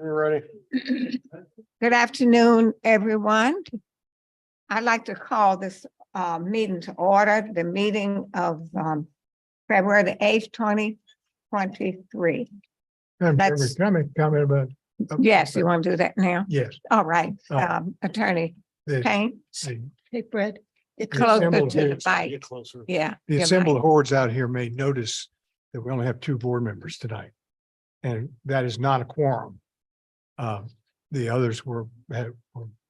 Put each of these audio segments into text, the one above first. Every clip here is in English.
We're ready. Good afternoon, everyone. I'd like to call this meeting to order, the meeting of February the 8th, 2023. Let's- Comment about. Yes, you want to do that now? Yes. All right, Attorney The Payne, the take Brett, get The closer assembled to the hordes. mic. Get closer. Yeah. the your assembled mic. hordes out here may notice that we only have two board members tonight. And that is not a quorum. The others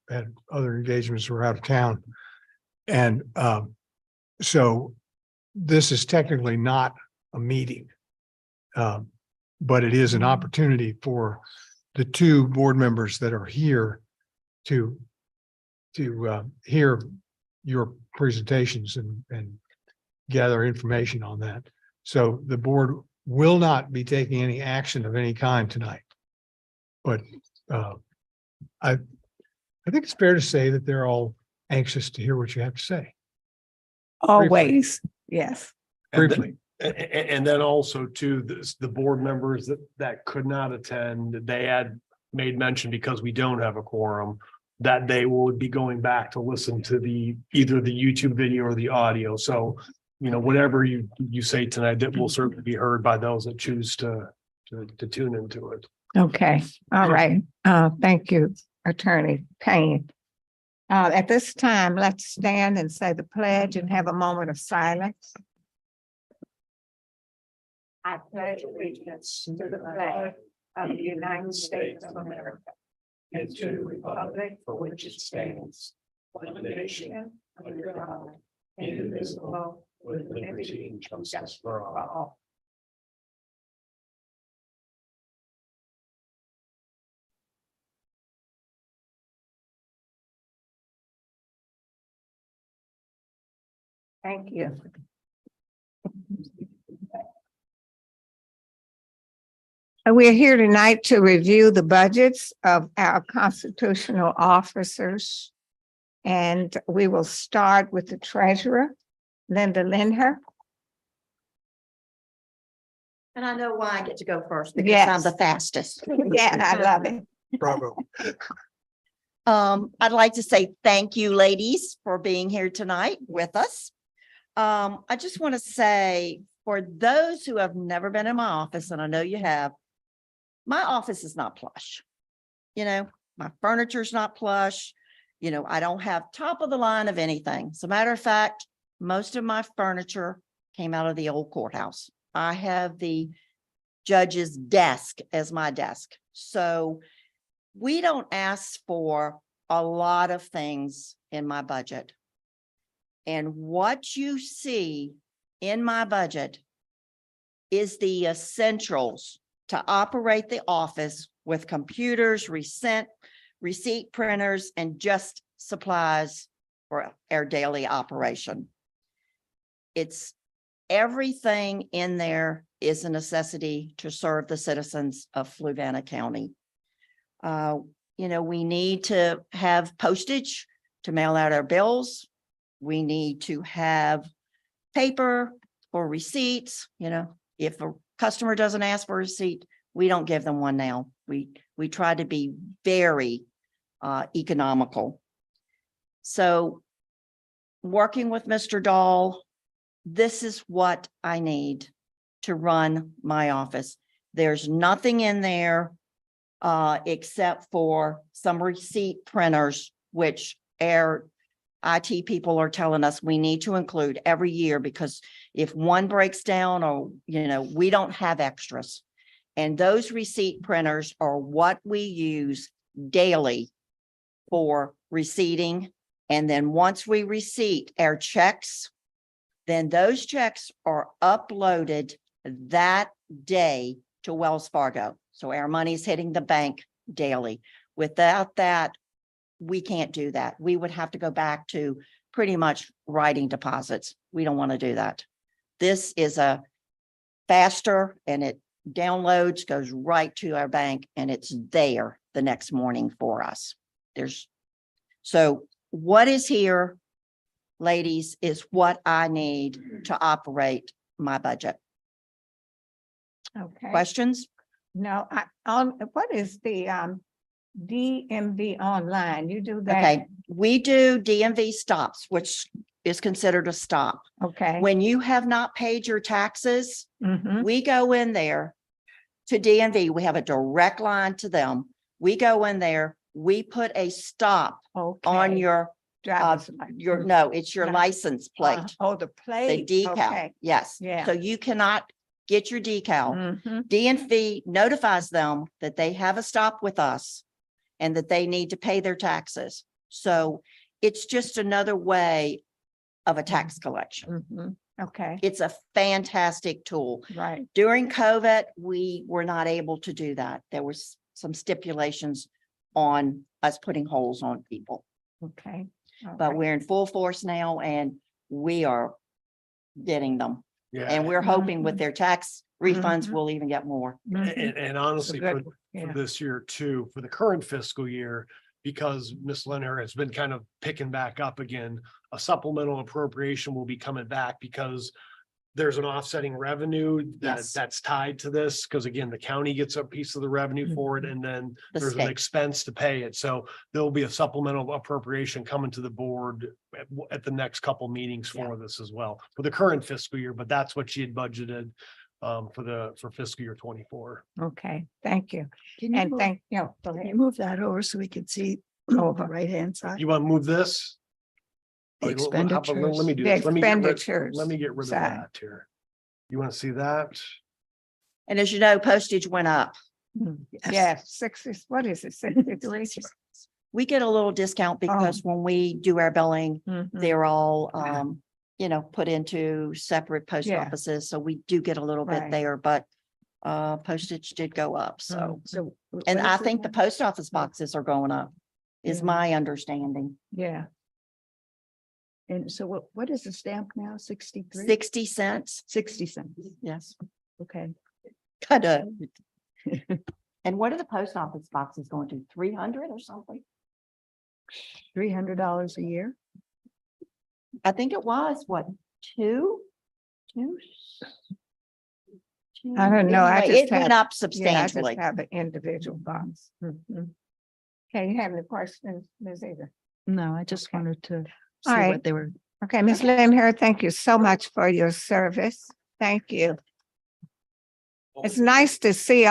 had other engagements, were out of town. And so this is technically not a meeting. But it is an opportunity for the two board members that are here to hear your presentations and gather information on that. So the board will not be taking any action of any kind tonight. But I think it's fair to say that they're all anxious to hear what you have to say. Always, yes. Briefly. And then also too, the board members that could not attend, they had made mention, because we don't have a quorum, that they will be going back to listen to either the YouTube video or the audio. So, whatever you say tonight, that will certainly be heard by those that choose to tune into it. Okay, all right. Thank you, Attorney Payne. At this time, let's stand and say the pledge and have a moment of silence. I pledge allegiance to the flag of the United States of America and to the republic for which it stands, one nation, under God, indivisible, with liberty and justice for all. Thank you. We're here tonight to review the budgets of our constitutional officers. And we will start with the treasurer, Linda Lindher. And I know why I get to go first, because Yes. I'm the fastest. Yeah, I love it. Bravo. I'd like to say thank you, ladies, for being here tonight with us. I just want to say, for those who have never been in my office, and I know you have, my office is not plush. My furniture's not plush. I don't have top of the line of anything. As a matter of fact, most of my furniture came out of the old courthouse. I have the judge's desk as my desk. So we don't ask for a lot of things in my budget. And what you see in my budget is the essentials to operate the office, with computers, receipt printers, and just supplies for our daily operation. It's everything in there is a necessity to serve the citizens of Fluvanna County. We need to have postage to mail out our bills. We need to have paper for receipts. If a customer doesn't ask for a receipt, we don't give them one now. We try to be very economical. So working with Mr. Dahl, this is what I need to run my office. There's nothing in there except for some receipt printers, which our IT people are telling us we need to include every year, because if one breaks down, or, we don't have extras. And those receipt printers are what we use daily for receipting. And then once we receipt our checks, then those checks are uploaded that day to Wells Fargo. So our money's hitting the bank daily. Without that, we can't do that. We would have to go back to pretty much writing deposits. We don't want to do that. This is a faster, and it downloads, goes right to our bank, and it's there the next morning for us. So what is here, ladies, is what I need to operate my budget. Okay. Questions? No, what is the DMV online? You do that? Okay, we do DMV stops, which is considered a stop. Okay. When you have not paid your taxes, Mhm. we go in there to DMV. We have a direct line to them. We go in there, we put a stop on Okay. your, Driver's license. no, it's your No. license plate, Oh, the the plate. decal. Okay. Yes. Yeah. So you cannot get your decal. Mhm. DMV notifies them that they have a stop with us and that they need to pay their taxes. So it's just another way of a tax collection. Mhm. Okay, It's a fantastic tool. right. During COVID, we were not able to do that. There was some stipulations on us putting holes on people, Okay. but okay. we're in full force now and we are getting them. Yeah. And we're hoping with their tax refunds, Mhm. we'll even get more. Mhm. And honestly, good for Yeah. this year too, for the current fiscal year, because Ms. Leonard has been kind of picking back up again, a supplemental appropriation will be coming back because there's an offsetting revenue Yes. that's tied to this, because again, the county gets a piece of the revenue for it, and then The there's an state. expense to pay it. So there'll be a supplemental appropriation coming to the board at the next couple meetings for this as well, for the current fiscal year, but that's what she had budgeted for fiscal year 24. Okay, thank you. Can you And move, thank, go can you ahead. move that over so we can see the Over. right-hand side? You want to move this? The Oh, how about- Let me do The this. Let me get rid- expenditures Let me get rid of side. that here. You want to see that? And as you know, postage went up. Yeah, 60, what is it, 63? We get a little discount because when we do our billing, Mhm. they're all, put into separate post Yeah. offices. So we do get a little bit Right. there, but postage did go up. So, So. and what I is it think the now? post office boxes are going up, is Yeah. my understanding. Yeah, And so what is the stamp now? 63? 60 cents. 60 cents. Yes. Okay. Kind of. And what are the post office boxes going to? 300 or something? $300 a year. I think it was what, two? I don't know, I Anyway, just it went had- up yeah, I substantially. just have an individual box. Mhm. Okay, you have any questions, Ms. Eva? No, I just Okay. wanted to All see right. what they were. Okay, Ms. Limher, thank you so much for your service. Thank you. It's nice to see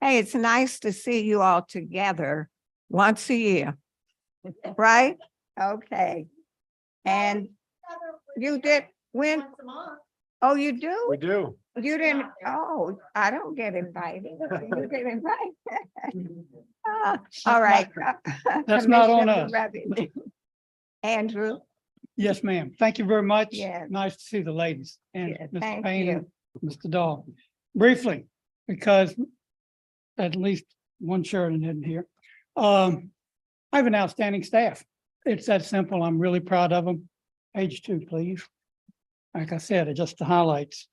it's nice to see you all together once a year. Right? Okay. And you did, when, oh, you do? We do. You didn't, oh, I don't get invited. You get invited. Ah, all right. That's not on Commissioner us. Revenue. Andrew, Yes, ma'am. Thank you very much. Yes. Nice to see the ladies and Yeah, Mr. thank Payne you. and Mr. Dahl. Briefly, because at least one Sheridan isn't here. I have an outstanding staff. It's that simple. I'm really proud of them. Page 2, please. Like I said, just the highlights.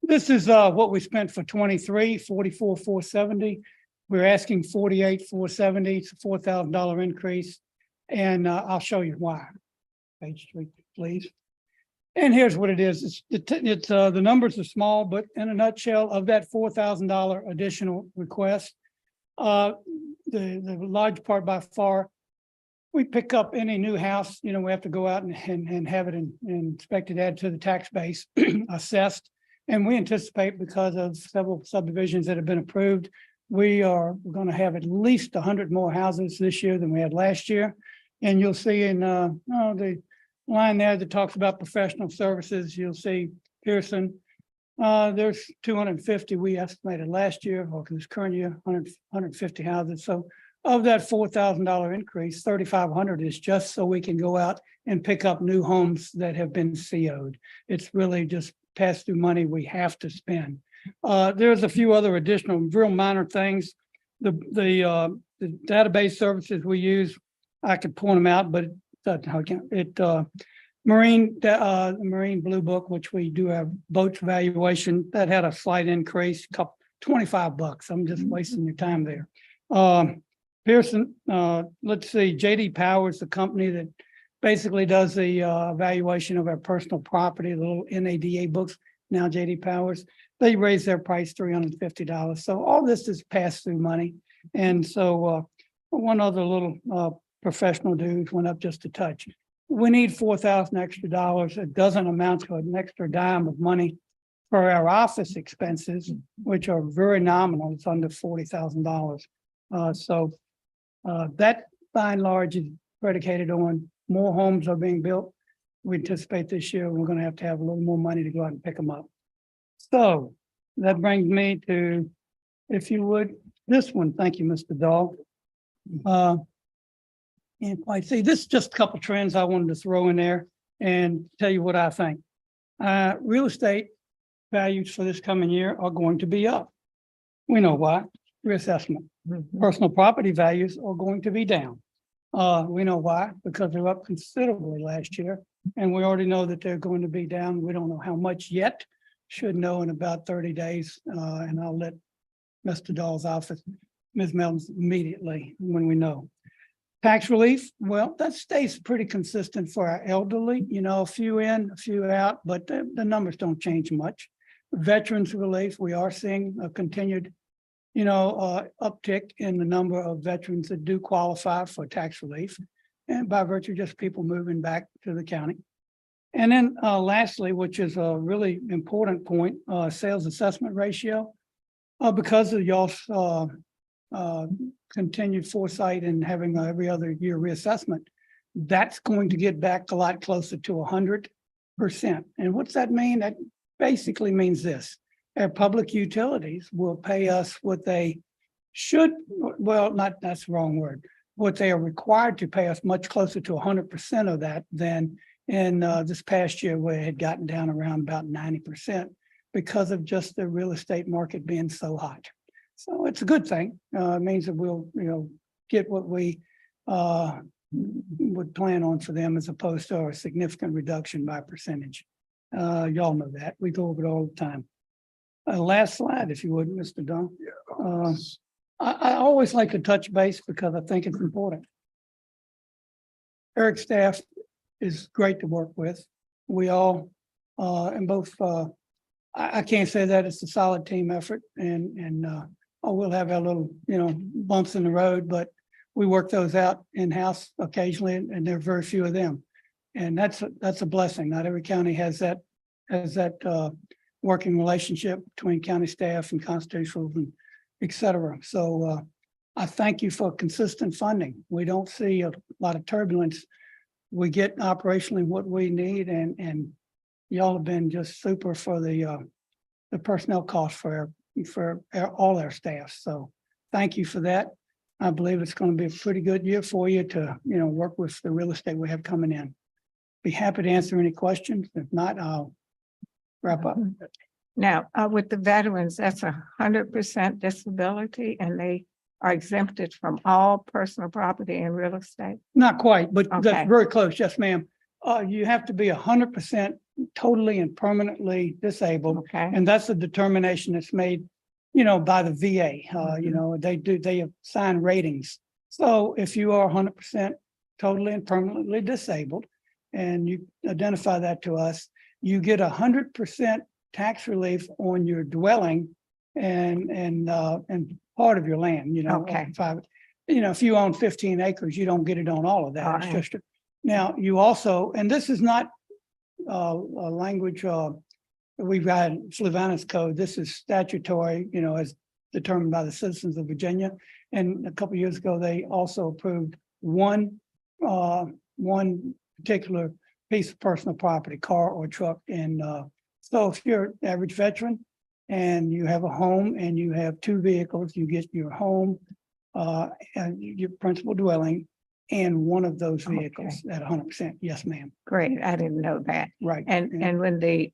This is what we spent for 23, 44,470. We're asking 48,470. It's a $4,000 increase. And I'll show you why. Page 3, please. And here's what it is. It's the numbers are small, but in a nutshell, of that $4,000 additional request, the large part by far, we pick up any new house, we have to go out and have it inspected, added to the tax base, assessed. And we anticipate, because of several subdivisions that have been approved, we're going to have at least 100 more houses this year than we had last year. And you'll see in the line there that talks about professional services, you'll see Pearson. There's 250 we estimated last year, or this current year, 150 houses. So of that $4,000 increase, 3,500 is just so we can go out and pick up new homes that have been CO'd. It's really just pass through money we have to spend. There's a few other additional real minor things. The database services we use, I could point them out, but Marine Blue Book, which we do have boats valuation, that had a slight increase, $25. I'm just wasting your time there. Pearson, let's see, JD Powers, the company that basically does the valuation of our personal property, the little NADA books. now JD Powers, they raised their price $350. So all this is pass-through money. And so one other little professional dude went up just a touch. We need 4,000 extra dollars. It doesn't amount to an extra dime of money for our office expenses, which are very nominal. It's under $40,000. So that by and large is predicated on more homes are being built. We anticipate this year we're going to have a little more money to go out and pick them up. So that brings me to, if you would, this one. Thank you, Mr. Dahl. And quite see, this is just a couple trends I wanted to throw in there and tell you what I think. Real estate values for this coming year are going to be up. We know why, reassessment. Personal property values are going to be down. We know why, because they're up considerably last year. And we already know that they're going to be down. We don't know how much yet. Should know in about 30 days. And I'll let Mr. Dahl's office, Ms. Melton's immediately when we know. Tax relief, well, that stays pretty consistent for our elderly, you know, a few in, a few out, but the numbers don't change much. Veterans relief, we are seeing a continued, uptick in the number of veterans that do qualify for tax relief. And by virtue of just people moving back to the county. And then lastly, which is a really important point, sales assessment ratio. Because of y'all's continued foresight and having every other year reassessment, that's going to get back a lot closer to 100%. And what's that mean? That basically means this: our public utilities will pay us what they should, well, not, that's the wrong word, what they are required to pay us much closer to 100% of that than in this past year, where it had gotten down around about 90% because of just the real estate market being so hot. So it's a good thing. It means that we'll, get what we would plan on for them, as opposed to a significant reduction by percentage. Y'all know that. We go over it all the time. Last slide, if you would, Mr. Dunn. I always like to touch base because I think it's important. Eric's staff is great to work with. We all, and both, I can't say that it's a solid team effort, and we'll have our little, bumps in the road, but we work those out in-house occasionally, and there are very few of them. And that's a blessing. Not every county has that working relationship between county staff and constitutionals and et cetera. So I thank you for consistent funding. We don't see a lot of turbulence. We get operationally what we need, and y'all have been just super for the personnel costs for all our staff. So thank you for that. I believe it's going to be a pretty good year for you to, work with the real estate we have coming in. Be happy to answer any questions. If not, I'll wrap up. Now, with the veterans, that's 100% disability, and they are exempted from all personal property and real estate. Not quite, but Okay. that's very close. Yes, ma'am. You have to be 100% totally and permanently disabled. Okay. And that's a determination that's made, by the VA. They assign ratings. So if you are 100% totally and permanently disabled, and you identify that to us, you get 100% tax relief on your dwelling and part of your land. Okay. If you own 15 acres, you don't get it on all of that. All It's right. just now you also, and this is not a language we've got Fluvanna's code. This is statutory, as determined by the citizens of Virginia. And a couple of years ago, they also approved one particular piece of personal property, car or truck. And so if you're an average veteran and you have a home and you have two vehicles, you get your home, and your principal dwelling, and one of those vehicles at 100%. Yes, ma'am. Great. I didn't know that. Right. And when the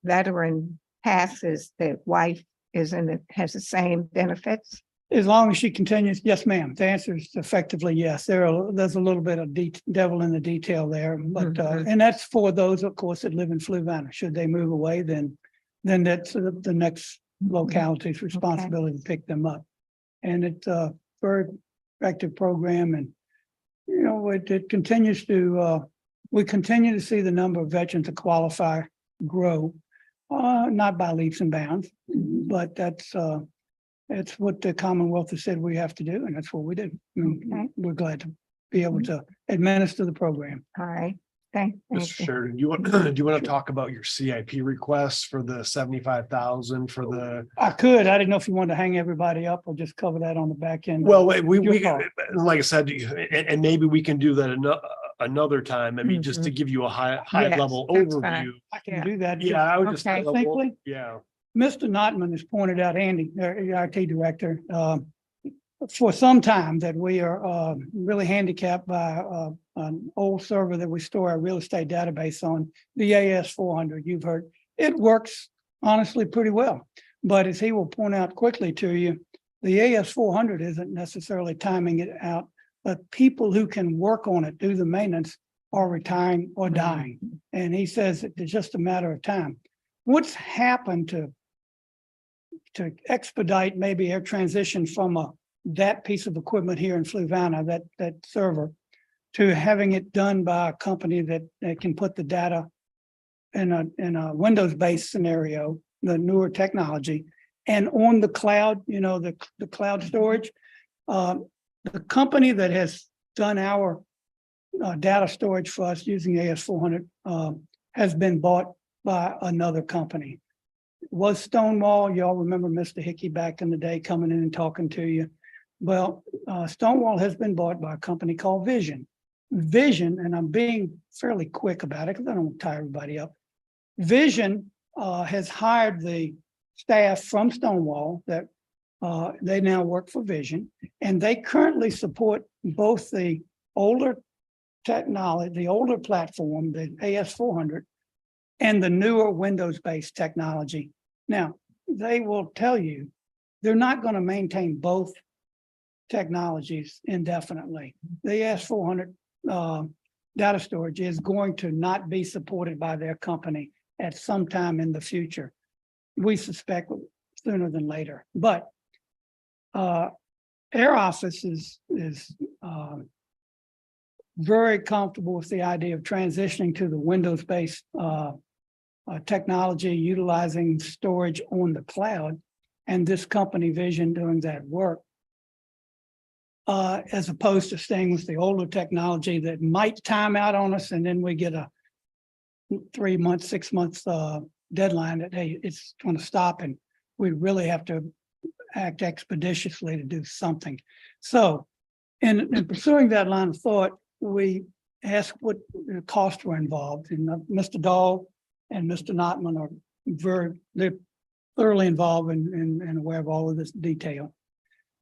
veteran passes, the wife has the same benefits. As long as she continues, yes, ma'am. The answer is effectively yes. There's a little bit of devil in the detail there, but and that's for those, of course, that live in Fluvanna. Should they move away, then that's the next locality's responsibility to pick them up. And it's a very effective program, and it continues to. We continue to see the number of veterans that qualify grow. Not by leaps and bounds, but that's what the Commonwealth has said we have to do, and that's what we do. And Okay. we're glad to be able to administer the program. All right, thank Mr. you. Sheridan, you want, do you want to talk about your CIP requests for the 75,000 for the, I could, I didn't know if you wanted to hang everybody up or just cover that on the back end. well, we, Your we, call. like I said, and maybe we can do that another time. I mean, just to give you a high Yes, level that's overview. fine. I Yeah. can do that. Yeah, I would just. Okay. Simply? Yeah. Mr. Notman has pointed out, Andy, our IT director, for some time that we are really handicapped by an old server that we store our real estate database on, the AS400. You've heard it works honestly pretty well. But as he will point out quickly to you, the AS400 isn't necessarily timing it out, but people who can work on it, do the maintenance, are retiring or dying. And he says it's just a matter of time. What's happened to expedite maybe our transition from that piece of equipment here in Fluvanna, that server, to having it done by a company that can put the data in a Windows-based scenario, the newer technology, and on the cloud, the cloud storage. The company that has done our data storage for us using AS400 has been bought by another company. Was Stonewall, y'all remember Mr. Hickey back in the day coming in and talking to you? Well, Stonewall has been bought by a company called Vision. Vision, and I'm being fairly quick about it because I don't want to tie everybody up. Vision has hired the staff from Stonewall that they now work for Vision, and they currently support both the older technology, the older platform, the AS400, and the newer Windows-based technology. Now, they will tell you they're not going to maintain both technologies indefinitely. The AS400 data storage is going to not be supported by their company at some time in the future. We suspect sooner than later. But our office is very comfortable with the idea of transitioning to the Windows-based technology, utilizing storage on the cloud, and this company Vision doing that work, as opposed to staying with the older technology that might time out on us, and then we get a 3 month, 6 months deadline that, hey, it's going to stop, and we really have to act expeditiously to do something. So in pursuing that line of thought, we asked what costs were involved, and Mr. Dahl and Mr. Notman are they're thoroughly involved and aware of all of this detail.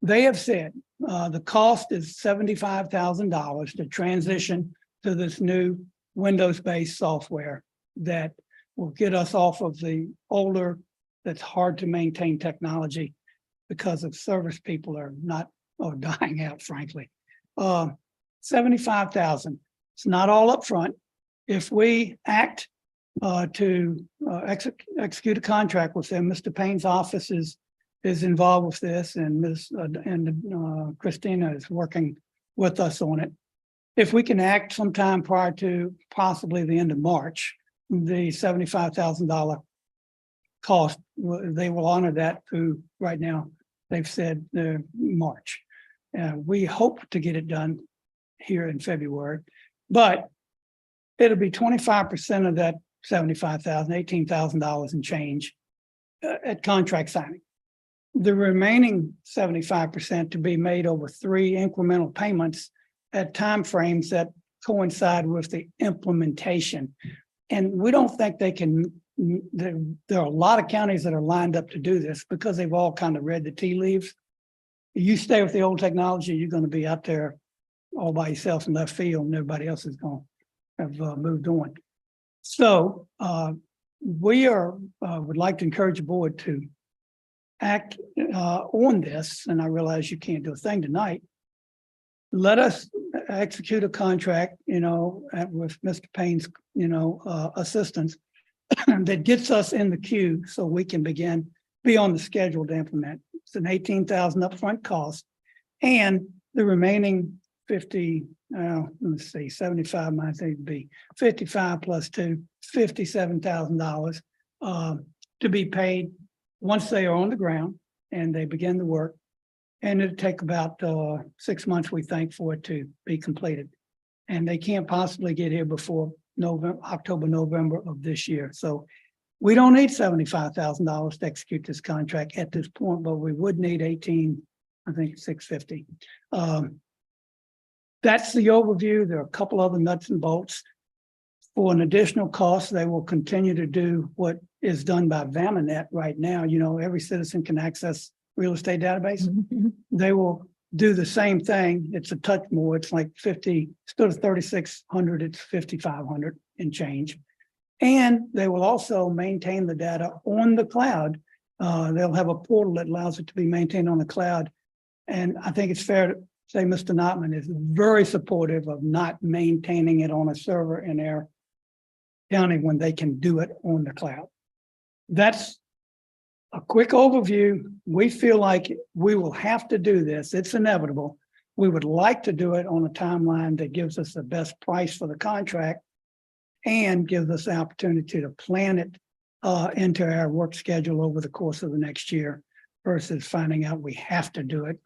They have said the cost is $75,000 to transition to this new Windows-based software that will get us off of the older, that's hard to maintain technology because of service people are dying out, frankly. 75,000. It's not all up front. If we act to execute a contract with them, Mr. Payne's office is involved with this, and Christina is working with us on it. If we can act sometime prior to possibly the end of March, the $75,000 cost, they will honor that through right now. They've said March. We hope to get it done here in February, but it'll be 25% of that $75,000, $18,000 and change at contract signing. The remaining 75% to be made over 3 incremental payments at timeframes that coincide with the implementation. And we don't think they can, there are a lot of counties that are lined up to do this because they've all kind of read the tea leaves. You stay with the old technology, you're going to be out there all by yourself in left field, and everybody else is going to have moved on. So we would like to encourage the board to act on this, and I realize you can't do a thing tonight. Let us execute a contract, with Mr. Payne's, assistance that gets us in the queue so we can be on the schedule to implement. It's an $18,000 upfront cost, and the remaining 50, let's see, 75 might be 55 plus 2, $57,000 to be paid once they are on the ground and they begin the work. And it'll take about 6 months, we think, for it to be completed. And they can't possibly get here before October, November of this year. So we don't need $75,000 to execute this contract at this point, but we would need 18, I think $650. That's the overview. There are a couple other nuts and bolts. For an additional cost, they will continue to do what is done by VAMinet right now. You know, every citizen can access real estate database. They will do the same thing. It's a touch more. It's like 50, instead of 3,600, it's 5,500 and change. And they will also maintain the data on the cloud. They'll have a portal that allows it to be maintained on the cloud. And I think it's fair to say Mr. Notman is very supportive of not maintaining it on a server in their county when they can do it on the cloud. That's a quick overview. We feel like we will have to do this. It's inevitable. We would like to do it on a timeline that gives us the best price for the contract and gives us the opportunity to plan it into our work schedule over the course of the next year versus finding out we have to do it.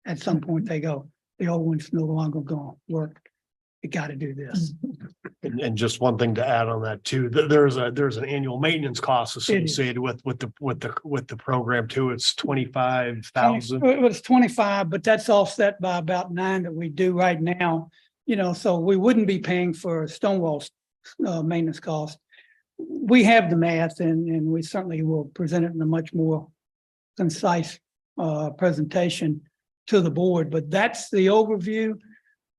At some point they go, the old one's no longer going to work. You got to do this. And just one thing to add on that too, there's an annual maintenance cost associated with the program too. It's 25,000. It was 25, but that's offset by about 9 that we do right now. You know, so we wouldn't be paying for Stonewall's maintenance cost. We have the math and we certainly will present it in a much more concise presentation to the board, but that's the overview.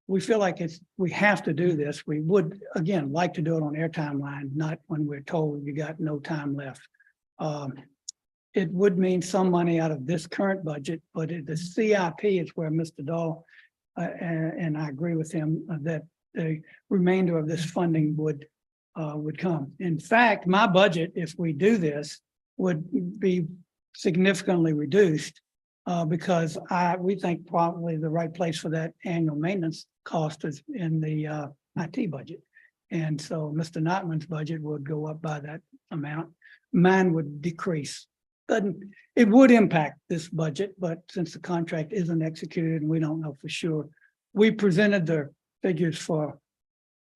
We feel like we have to do this. We would, again, like to do it on air timeline, not when we're told you got no time left. It would mean some money out of this current budget, but the CIP is where Mr. Dahl, and I agree with him that the remainder of this funding would come. In fact, my budget, if we do this, would be significantly reduced because we think probably the right place for that annual maintenance cost is in the IT budget. And so Mr. Notman's budget would go up by that amount. Mine would decrease. It would impact this budget, but since the contract isn't executed and we don't know for sure, we presented the figures for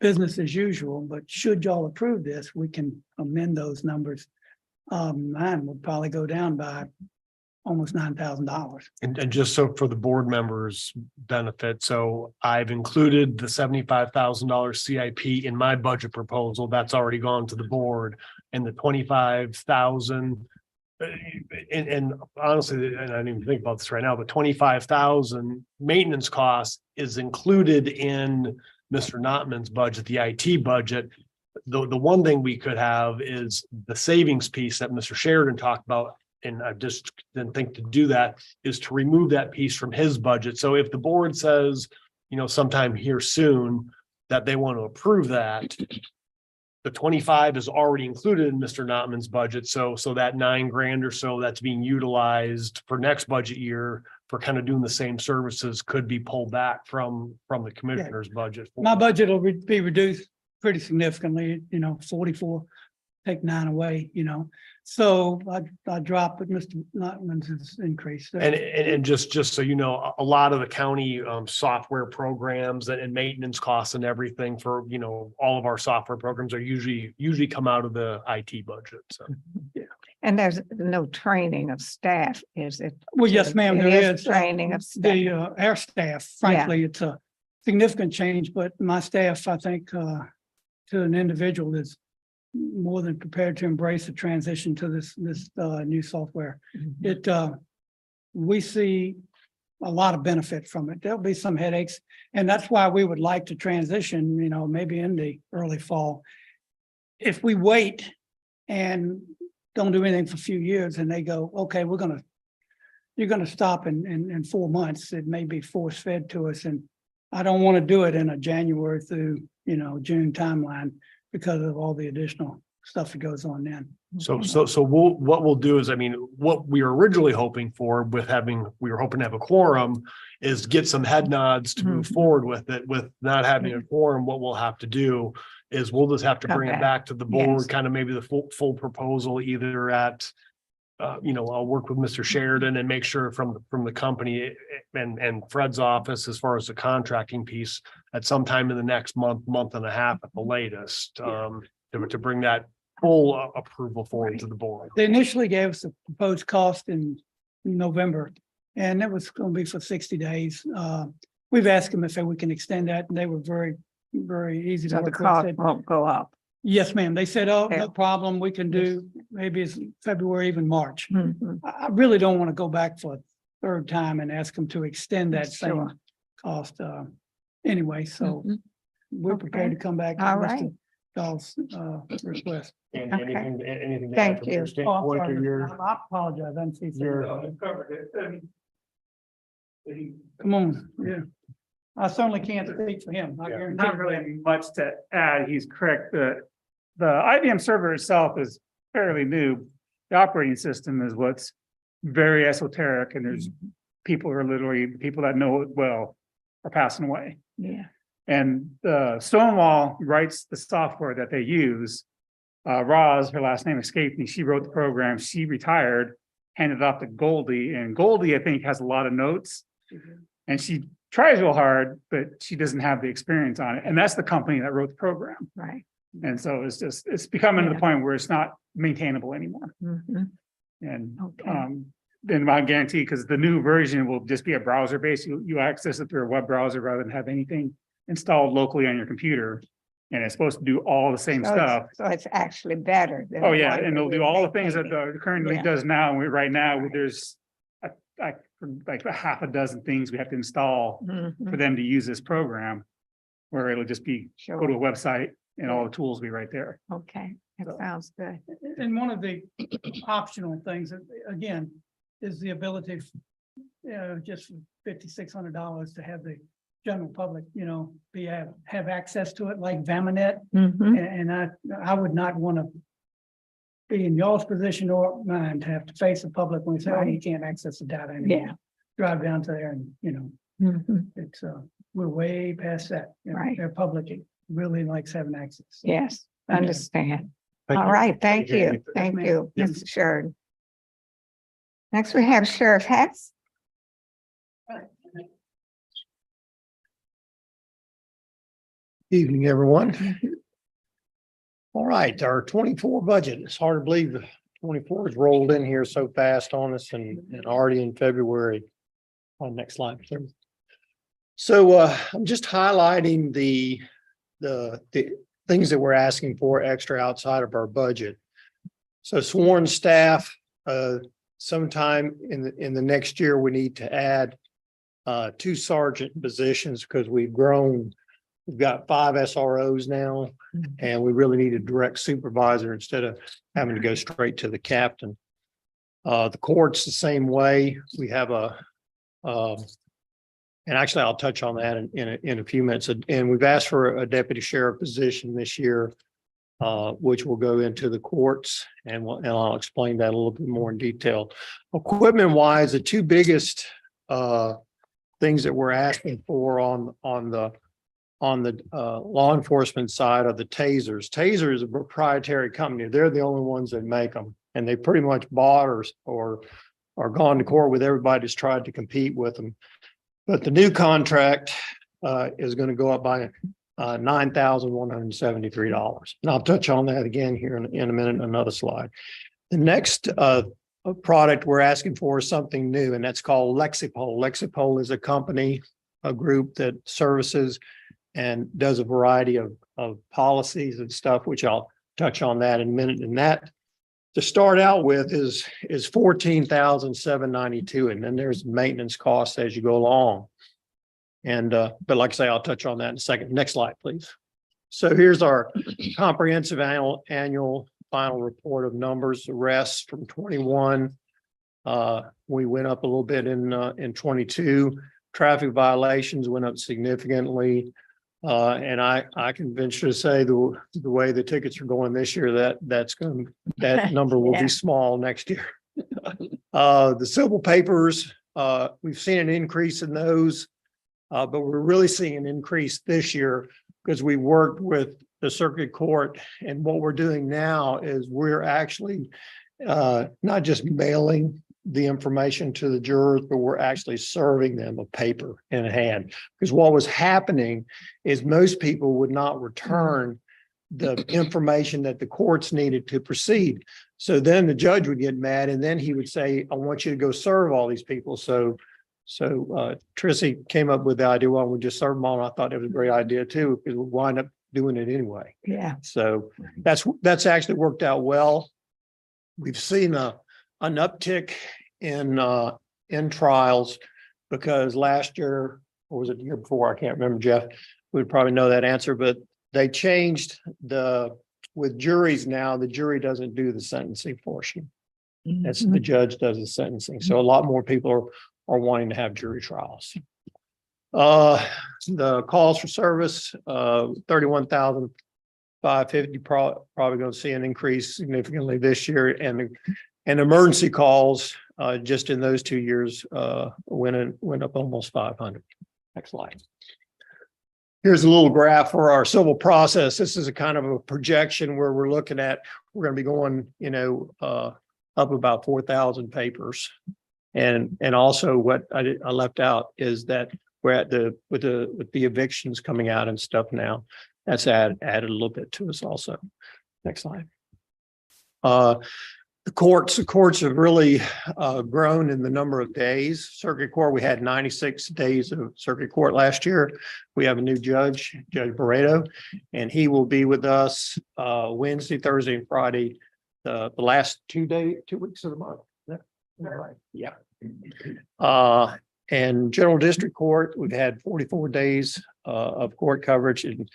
business as usual, but should y'all approve this, we can amend those numbers. Mine would probably go down by almost $9,000. And just so for the board members' benefit, so I've included the $75,000 CIP in my budget proposal. That's already gone to the board, and the 25,000. And honestly, and I didn't even think about this right now, but 25,000 maintenance costs is included in Mr. Notman's budget, the IT budget. The one thing we could have is the savings piece that Mr. Sheridan talked about. And I just didn't think to do that is to remove that piece from his budget. So if the board says, you know, sometime here soon that they want to approve that, the 25 is already included in Mr. Notman's budget. So that $9,000 or so that's being utilized for next budget year for kind of doing the same services could be pulled back from the commissioner's budget. My budget will be reduced pretty significantly, you know, 44, take 9 away, you know. So I drop, but Mr. Notman's is increased. And just so you know, a lot of the county software programs and maintenance costs and everything for, you know, all of our software programs are usually come out of the IT budget. So yeah. And there's no training of staff, is it? Well, yes, ma'am, there is training of staff. Our staff, frankly, it's a significant change, but my staff, I think, to an individual is more than prepared to embrace the transition to this new software. We see a lot of benefit from it. There'll be some headaches, and that's why we would like to transition, you know, maybe in the early fall. If we wait and don't do anything for a few years and they go, okay, you're gonna stop in 4 months, it may be force fed to us. And I don't want to do it in a January through, you know, June timeline, because of all the additional stuff that goes on then. So what we'll do is, I mean, what we were originally hoping for we were hoping to have a quorum is get some head nods to move forward with it. With not having a quorum, what we'll have to do is we'll just have to bring it Okay. back to the Yes. board, kind of maybe the full proposal either at I'll work with Mr. Sheridan and make sure from the company and Fred's office, as far as the contracting piece, at some time in the next month and a half at the latest, to bring that full approval forward to the board. They initially gave us a proposed cost in November, and it was going to be for 60 days. We've asked them if we can extend that, and they were very, very easy to So the work with. cost Said, won't go up. yes, ma'am. They said, oh, Yeah. no problem. We can do, maybe it's February, even March. Mhm. I really don't want to go back for a third time and ask them to extend that same Sure. cost. Anyway, so Mhm. we're prepared to come back. to All Mr. right. Dahl's, request. And Okay. anything to Thank add from you. your Oh, I'm standpoint or sorry. your? I apologize. I didn't see. Your- Come on, yeah. I certainly can't speak for him. I guarantee Not you. really much to add. He's correct. The IBM server itself is fairly new. The operating system is what's very esoteric, and there's people who are literally, people that know it well are passing away. Yeah. And Stonewall writes the software that they use. Roz, her last name escaped me. She wrote the program. She retired, handed it off to Goldie, and Goldie, I think, has a lot of notes. And she tries real hard, but she doesn't have the experience on it. And that's the company that wrote the program. Right. And so it's becoming to Yeah. the point where it's not maintainable anymore. Mhm. And Okay. then I guarantee, because the new version will just be a browser based, you access it through a web browser rather than have anything installed locally on your computer. And it's supposed to do all the same So it's- stuff. So it's actually better than. Oh, the yeah, one and that it'll do we're all the things that maintaining. the currently Yeah. does now. And right now, Right. there's like a half a dozen things we have to install Mhm. for them to use this program. Where it'll just be, go to a Sure. website and all the tools will be right there. Okay, that So- sounds good. And one of the optional things, again, is the ability, just $5,600 to have the general public, have access to it like Vaminet. Mhm. And I would not want to be in y'all's position or mine to have to face the public when we say, oh, you can't access the data anymore. Yeah. Drive down to there and, Mhm. it's, we're way past that. Right. Their public really likes having access. Yes, Okay. understand. Thank All you. right, thank you, you. Andy. Thank ma'am. you, Yes. Mr. Sheridan. Next, we have Sheriff Hess. Evening, everyone. All right, our 24 budget. It's hard to believe the 24 has rolled in here so fast on us and already in February. Next slide, please. So I'm just highlighting the things that we're asking for extra outside of our budget. So sworn staff, sometime in the next year, we need to add 2 sergeant positions because we've grown. We've got 5 SROs now, and we really need a direct supervisor instead of having to go straight to the captain. The court's the same way. We have and actually I'll touch on that in a few minutes. And we've asked for a deputy sheriff position this year, which will go into the courts, and I'll explain that a little bit more in detail. Equipment wise, the 2 biggest things that we're asking for on the law enforcement side of the tasers. Taser is a proprietary company. They're the only ones that make them, and they pretty much bought or gone to court with everybody that's tried to compete with them. But the new contract is going to go up by $9,173. And I'll touch on that again here in a minute in another slide. The next product we're asking for is something new, and that's called Lexipol. Lexipol is a company, a group that services and does a variety of policies and stuff, which I'll touch on that in a minute. And that, to start out with, is $14,792, and then there's maintenance costs as you go along. And but like I say, I'll touch on that in a second. Next slide, please. So here's our comprehensive annual final report of numbers. Arrests from 21. We went up a little bit in 22. Traffic violations went up significantly. And I can venture to say the way the tickets are going this year, that number will Yeah. be small next year. The civil papers, we've seen an increase in those, but we're really seeing an increase this year because we worked with the circuit court. And what we're doing now is we're actually not just mailing the information to the jurors, but we're actually serving them a paper in hand. Because what was happening is most people would not return the information that the courts needed to proceed. So then the judge would get mad and then he would say, I want you to go serve all these people. So Trissy came up with the idea, well, we just serve them all. And I thought it was a great idea too, because we'll wind up doing it anyway. Yeah. So that's actually worked out well. We've seen an uptick in trials because last year, or was it the year before? I can't remember, Jeff. We'd probably know that answer, but they changed with juries now, the jury doesn't do the sentencing portion. That's the judge does the sentencing. So a lot more people are wanting to have jury trials. The calls for service, 31,550, probably going to see an increase significantly this year. And emergency calls, just in those 2 years, went up almost 500. Next slide. Here's a little graph for our civil process. This is a kind of a projection where we're looking at, we're going to be going, up about 4,000 papers. And also what I left out is that we're at with the evictions coming out and stuff now, that's added a little bit to us also. Next slide. The courts have really grown in the number of days. Circuit Court, we had 96 days of circuit court last year. We have a new judge, Judge Barreto, and he will be with us Wednesday, Thursday, and Friday, the last 2 weeks of the month. Is that right? Yeah. And General District Court, we've had 44 days of court coverage, and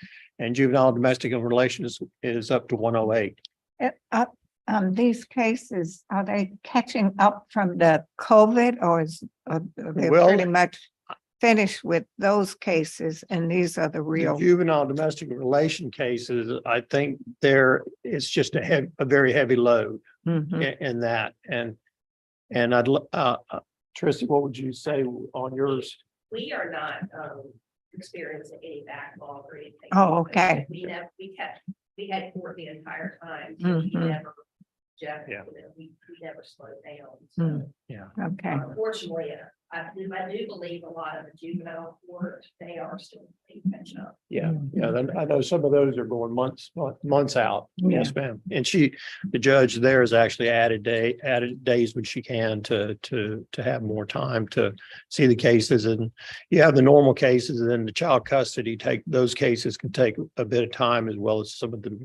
juvenile domestic relations is up to 108. These cases, are they catching up from the COVID or are they Well, pretty much finished with those cases and these are the The real? juvenile domestic relation cases, I think it's just a very heavy load Mhm. in that. And Tristan, what would you say on yours? We are not experiencing any backlog or anything. Oh, okay. We had court the entire time. We Mhm. never, Jeff, Yeah. we never slowed down. Mm. So, Yeah. Okay. unfortunately, I do believe a lot of the juvenile court, they are still playing catch up. Yeah, I know some of those are going months out. Yes, ma'am. And the judge there has actually added days when she can to have more time to see the cases. And you have the normal cases, and then the child custody those cases can take a bit of time, as well as some of the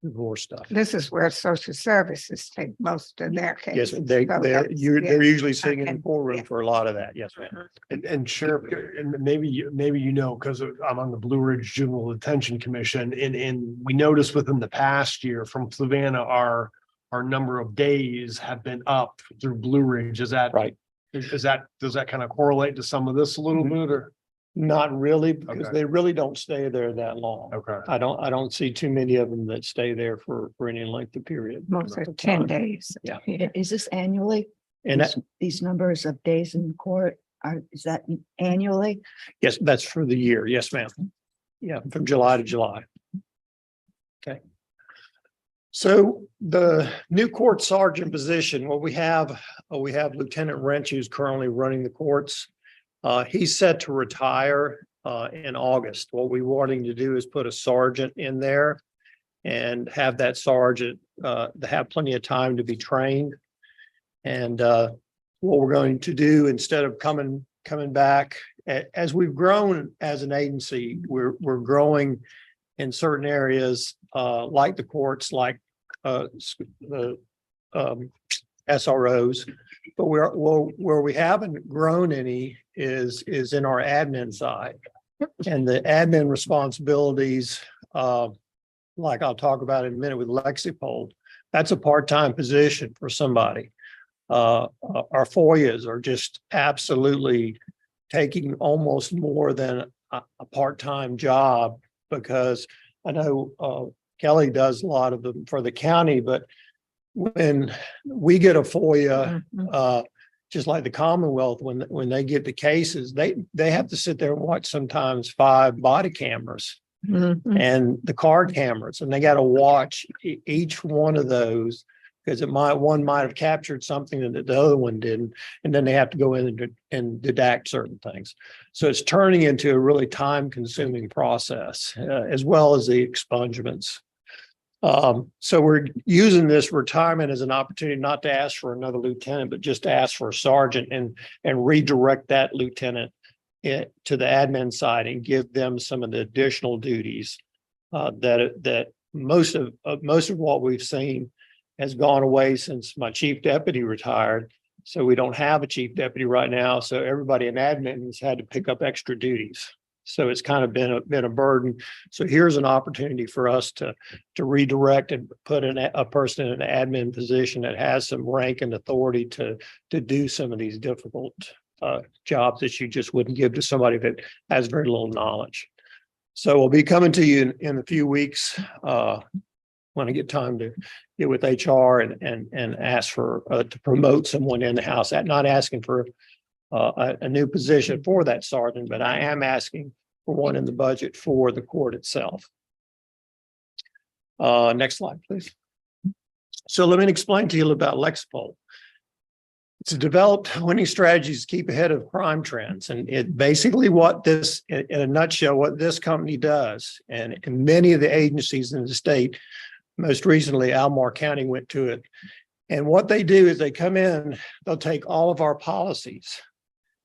divorce stuff. This is where social services take most of their Yes, cases. they're So that's- they're usually sitting in Okay. the courtroom for a lot of that. Yes, ma'am. And Sheriff, and maybe because I'm on the Blue Ridge Juvenile Detention Commission, and we noticed within the past year from Fluvanna, our number of days have been up through Blue Ridge. Is that Right. does that kind of correlate to some of this a little bit, or? Not really, because Okay. they really don't stay there that long. Okay. I don't see too many of them that stay there for any length of period. Most are 10 days. Yeah. Is this annually? And These numbers of days in court is that annually? yes, that's for the year. Yes, ma'am. Yeah, from July to July. Okay. So the new court sergeant position, we have Lieutenant Wrench, who's currently running the courts. He's set to retire in August. What we wanting to do is put a sergeant in there and have that sergeant to have plenty of time to be trained. And what we're going to do, instead of coming back, as we've grown as an agency, we're growing in certain areas like the courts, like the SROs. But where we haven't grown any is in our admin side. And the admin responsibilities, like I'll talk about in a minute with Lexipol, that's a part-time position for somebody. Our FOIAs are just absolutely taking almost more than a part-time job, because I know Kelly does a lot of them for the county, but when we get a FOIA, Mhm. just like the Commonwealth, when they get the cases, they have to sit there and watch sometimes 5 body cameras and the card cameras, and they got to watch each one of those because one might have captured something that the other one didn't, and then they have to go in and deduct certain things. So it's turning into a really time-consuming process, as well as the expungements. So we're using this retirement as an opportunity not to ask for another lieutenant, but just to ask for a sergeant and redirect that lieutenant to the admin side and give them some of the additional duties that most of what we've seen has gone away since my chief deputy retired. So we don't have a chief deputy right now. So everybody in admin has had to pick up extra duties. So it's kind of been a burden. So here's an opportunity for us to redirect and put a person in an admin position that has some rank and authority to do some of these difficult jobs that you just wouldn't give to somebody that has very little knowledge. So we'll be coming to you in a few weeks when I get time to get with HR and ask for to promote someone in the house. Not asking for a new position for that sergeant, but I am asking for one in the budget for the court itself. Next slide, please. So let me explain to you about Lexipol. It's developed winning strategies to keep ahead of crime trends. And it basically what this, in a nutshell, what this company does, and many of the agencies in the state, most recently Albemarle County went to it. And what they do is they come in, they'll take all of our policies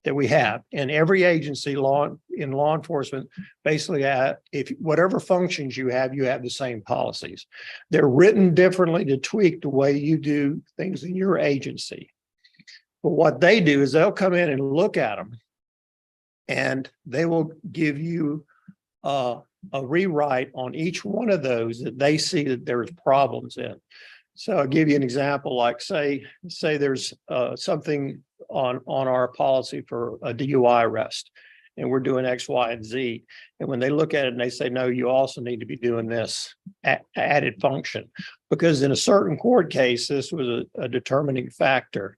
that we have in every agency in law enforcement, basically if whatever functions you have the same policies. They're written differently to tweak the way you do things in your agency. But what they do is they'll come in and look at them and they will give you a rewrite on each one of those that they see that there's problems in. So I'll give you an example, like say there's something on our policy for a DUI arrest, and we're doing X, Y, and Z. And when they look at it and they say, no, you also need to be doing this added function, because in a certain court case, this was a determining factor.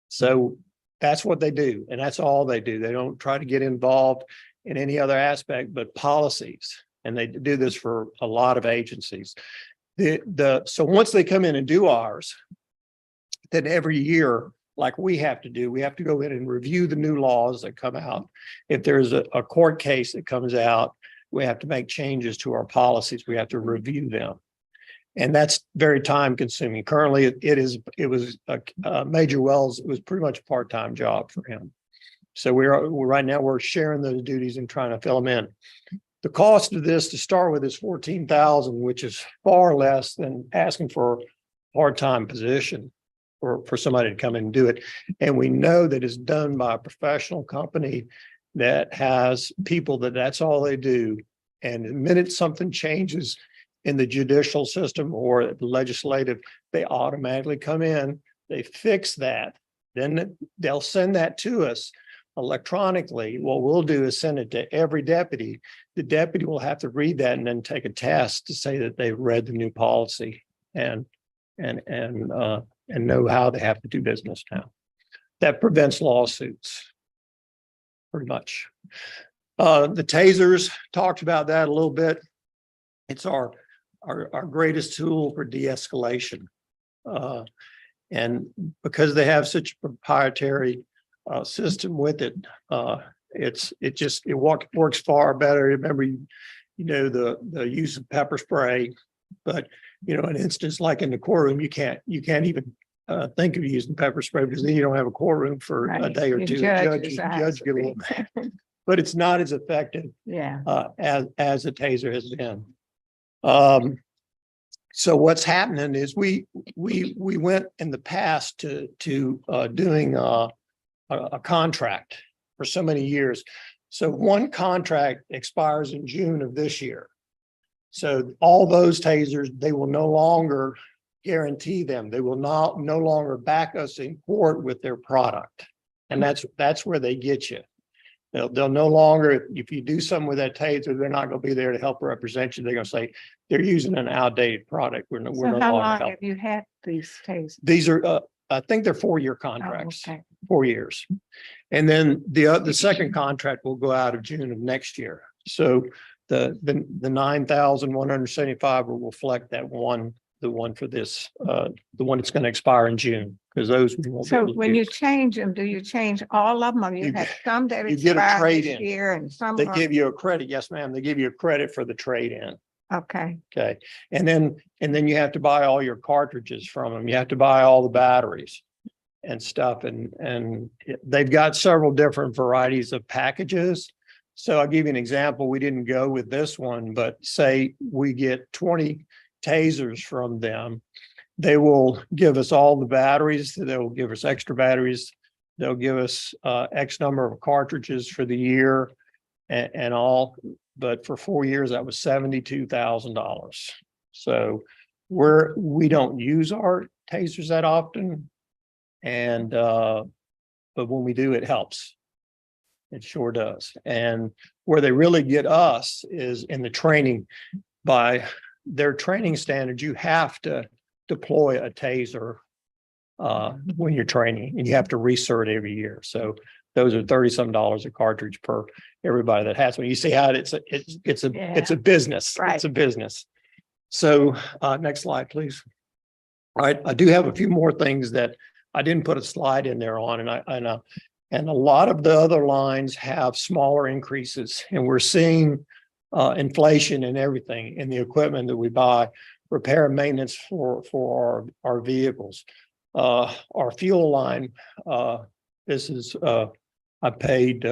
So that's what they do. And that's all they do. They don't try to get involved in any other aspect but policies. And they do this for a lot of agencies. So once they come in and do ours, then every year, like we have to do, we have to go in and review the new laws that come out. If there's a court case that comes out, we have to make changes to our policies. We have to review them. And that's very time consuming. Currently, it was Major Wells. It was pretty much a part-time job for him. So right now we're sharing those duties and trying to fill them in. The cost of this to start with is $14,000, which is far less than asking for a part-time position for somebody to come in and do it. And we know that it's done by a professional company that has people that's all they do. And the minute something changes in the judicial system or the legislative, they automatically come in, they fix that. Then they'll send that to us electronically. What we'll do is send it to every deputy. The deputy will have to read that and then take a test to say that they've read the new policy and know how they have to do business now. That prevents lawsuits, pretty much. The tasers, talked about that a little bit. It's our greatest tool for de-escalation. And because they have such a proprietary system with it, it works far better. Remember, the use of pepper spray, but an instance like in the courtroom, you can't even think of using pepper spray because then you don't have a courtroom for a day or two. Judge get a little mad. But it's not as effective as a taser has been. So what's happening is we went in the past to doing a contract for so many years. So one contract expires in June of this year. So all those tasers, they will no longer guarantee them. They will no longer back us in court with their product. And that's where they get you. They'll no longer, if you do something with that taser, they're not going to be there to help represent you. They're going to say they're using an outdated product. We're no longer How long helping. have you had these tasers? These are, I think they're 4-year contracts, Oh, okay. 4 years. And then the second contract will go out of June of next year. So the 9,175 will reflect that one, the one for this, the one that's going to expire in June, because those we won't be So able to when you use. change them, do you change all of them? Or you You have get- some that you get a expire this trade-in. year and some They are, give you a credit. Yes, ma'am. They give you a credit for the trade-in. okay, Okay, and then you have to buy all your cartridges from them. You have to buy all the batteries and stuff, and they've got several different varieties of packages. So I'll give you an example. We didn't go with this one, but say we get 20 tasers from them. They will give us all the batteries. They will give us extra batteries. They'll give us X number of cartridges for the year and all. But for 4 years, that was $72,000. So we don't use our tasers that often. And but when we do, it helps. It sure does. And where they really get us is in the training. By their training standards, you have to deploy a taser when you're training, and you have to recert every year. So those are $30-some a cartridge per everybody that has one. You see how it's a business. Right. It's a business. So next slide, please. All right, I do have a few more things that I didn't put a slide in there on, and a lot of the other lines have smaller increases, and we're seeing inflation in everything in the equipment that we buy, repair and maintenance for our vehicles. Our fuel line, this is I paid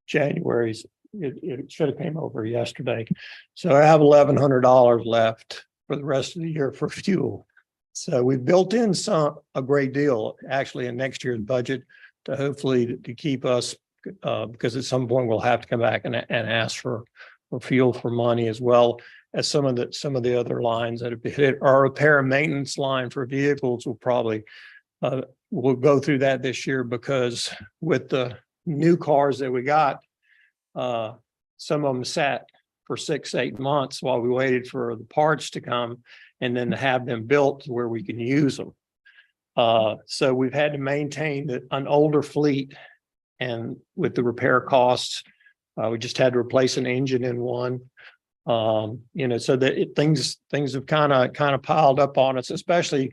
January's. It should have came over yesterday. So I have $1,100 left for the rest of the year for fuel. So we've built in a great deal actually in next year's budget to hopefully to keep us because at some point we'll have to come back and ask for fuel for money, as well as some of the other lines that have been hit. Our repair and maintenance line for vehicles will probably we'll go through that this year, because with the new cars that we got, some of them sat for 6-8 months while we waited for the parts to come and then to have them built to where we can use them. So we've had to maintain an older fleet, and with the repair costs, we just had to replace an engine in one. So that things have kind of piled up on us, especially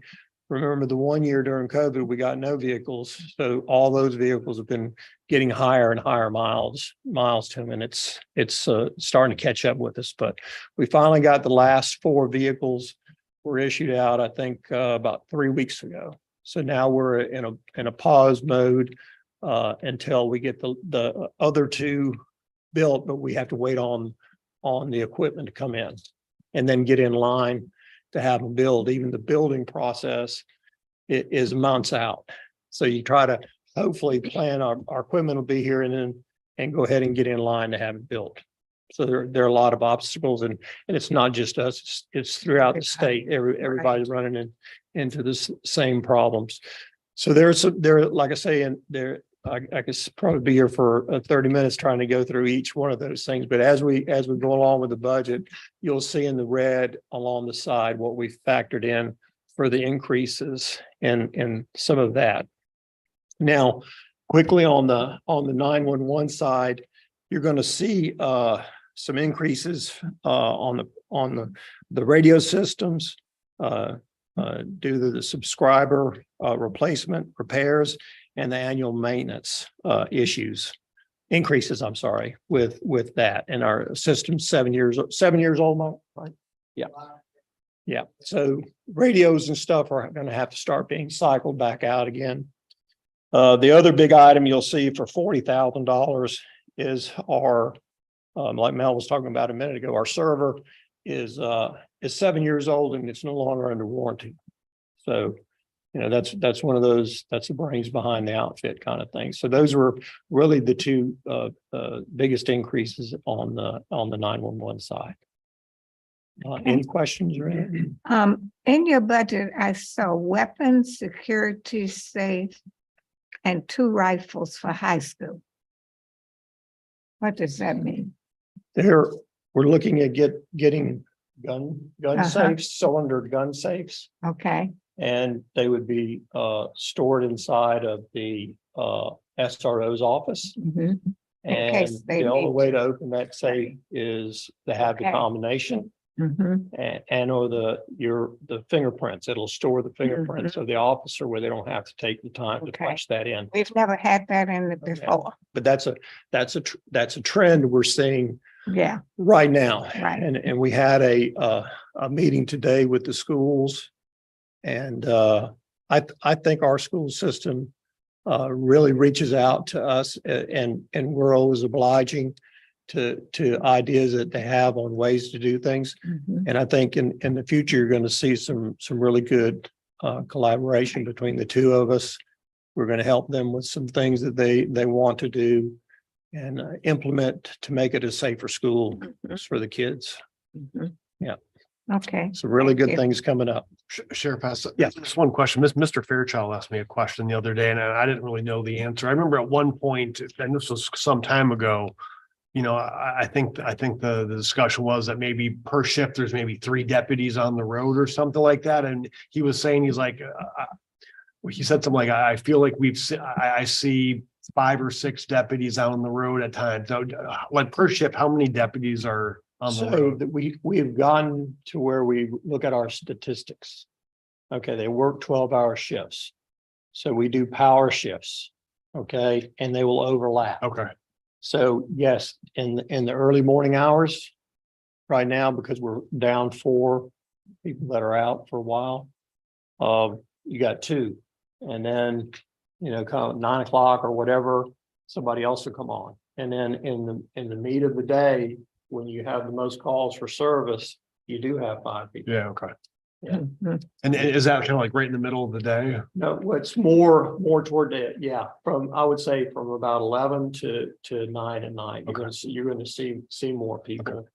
remember the 1 year during COVID, we got no vehicles. So all those vehicles have been getting higher and higher miles to them, and it's starting to catch up with us. But we finally got the last 4 vehicles were issued out, I think, about 3 weeks ago. So now we're in a pause mode until we get the other 2 built, but we have to wait on the equipment to come in and then get in line to have them build. Even the building process is months out. So you try to hopefully plan our equipment will be here and go ahead and get in line to have it built. So there are a lot of obstacles, and it's not just us, it's throughout the state. Everybody's running into the same problems. So like I say, and I could probably be here for 30 minutes trying to go through each one of those things. But as we go along with the budget, you'll see in the red along the side what we factored in for the increases and some of that. Now, quickly on the 911 side, you're going to see some increases on the radio systems due to the subscriber replacement repairs and the annual maintenance increases, I'm sorry, with that. And our system's 7 years old now, right? Yeah. Yeah. So radios and stuff are going to have to start being cycled back out again. The other big item you'll see for $40,000 is our, like Mel was talking about a minute ago, our server is 7 years old and it's no longer under warranty. So, that's one of those, that's the brains behind the outfit kind of thing. So those were really the 2 biggest increases on the 911 side. Any questions or anything? In your budget, I saw weapons, security safe, and 2 rifles for high school. What does that mean? We're looking at getting gun Uh-huh. safes, cylinder gun safes, Okay, and they would be stored inside of the SRO's office. mhm, And case they the only need way to open that safe is to have the Okay. combination Mhm. and or the fingerprints. It'll store the fingerprints of the officer where they don't have to take the time to Okay. punch that in. We've never had that in it before. But that's a trend we're seeing Yeah, right now. Right. And we had a meeting today with the schools. And I think our school system really reaches out to us and we're always obliging to ideas that they have on ways to do things. Mhm. And I think in the future, you're going to see some really good collaboration between the two of us. We're going to help them with some things that they want to do and implement to make it a safer school for the kids. Mhm. Yeah. Okay. Some really Thank good you. things coming up. Sheriff, Yeah. just one question. Mr. Fairchild asked me a question the other day and I didn't really know the answer. I remember at one point, and this was some time ago, you know, I think the discussion was that maybe per shift, there's maybe 3 deputies on the road or something like that. And he was saying, he's like, he said something like, I feel like I see 5 or 6 deputies out on the road at times. So like per shift, how many deputies are on the So road? that we have gotten to where we look at our statistics. Okay, they work 12-hour shifts. So we do power shifts. Okay, and they will overlap. Okay. So yes, in the early morning hours, right now, because we're down 4 people that are out for a while. You got 2. And then, you know, kind of 9 o'clock or whatever, somebody else will come on. And then in the meat of the day, when you have the most calls for service, you do have 5 people. Yeah. Okay. Yeah. Mhm. And is that kind of like right in the middle of the day? No, what's more toward the, yeah, I would say from about 11 to 9 at night, you're going to see more people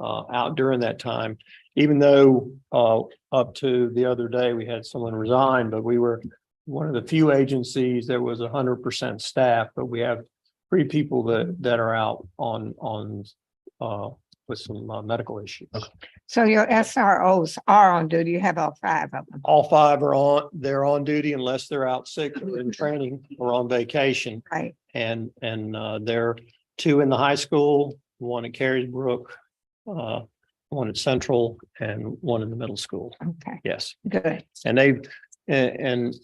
out during that time. Even though up to the other day, we had someone resign, but we were one of the few agencies that was 100% staff, but we have 3 people that are out on with some medical issues. So your SROs are on duty. You have all 5 of them. All 5 are they're on duty unless they're out sick or in training or on vacation. Right. And there are 2 in the high school, 1 at Carysbrook, 1 at Central, and 1 in the middle school. Okay, Yes. good. And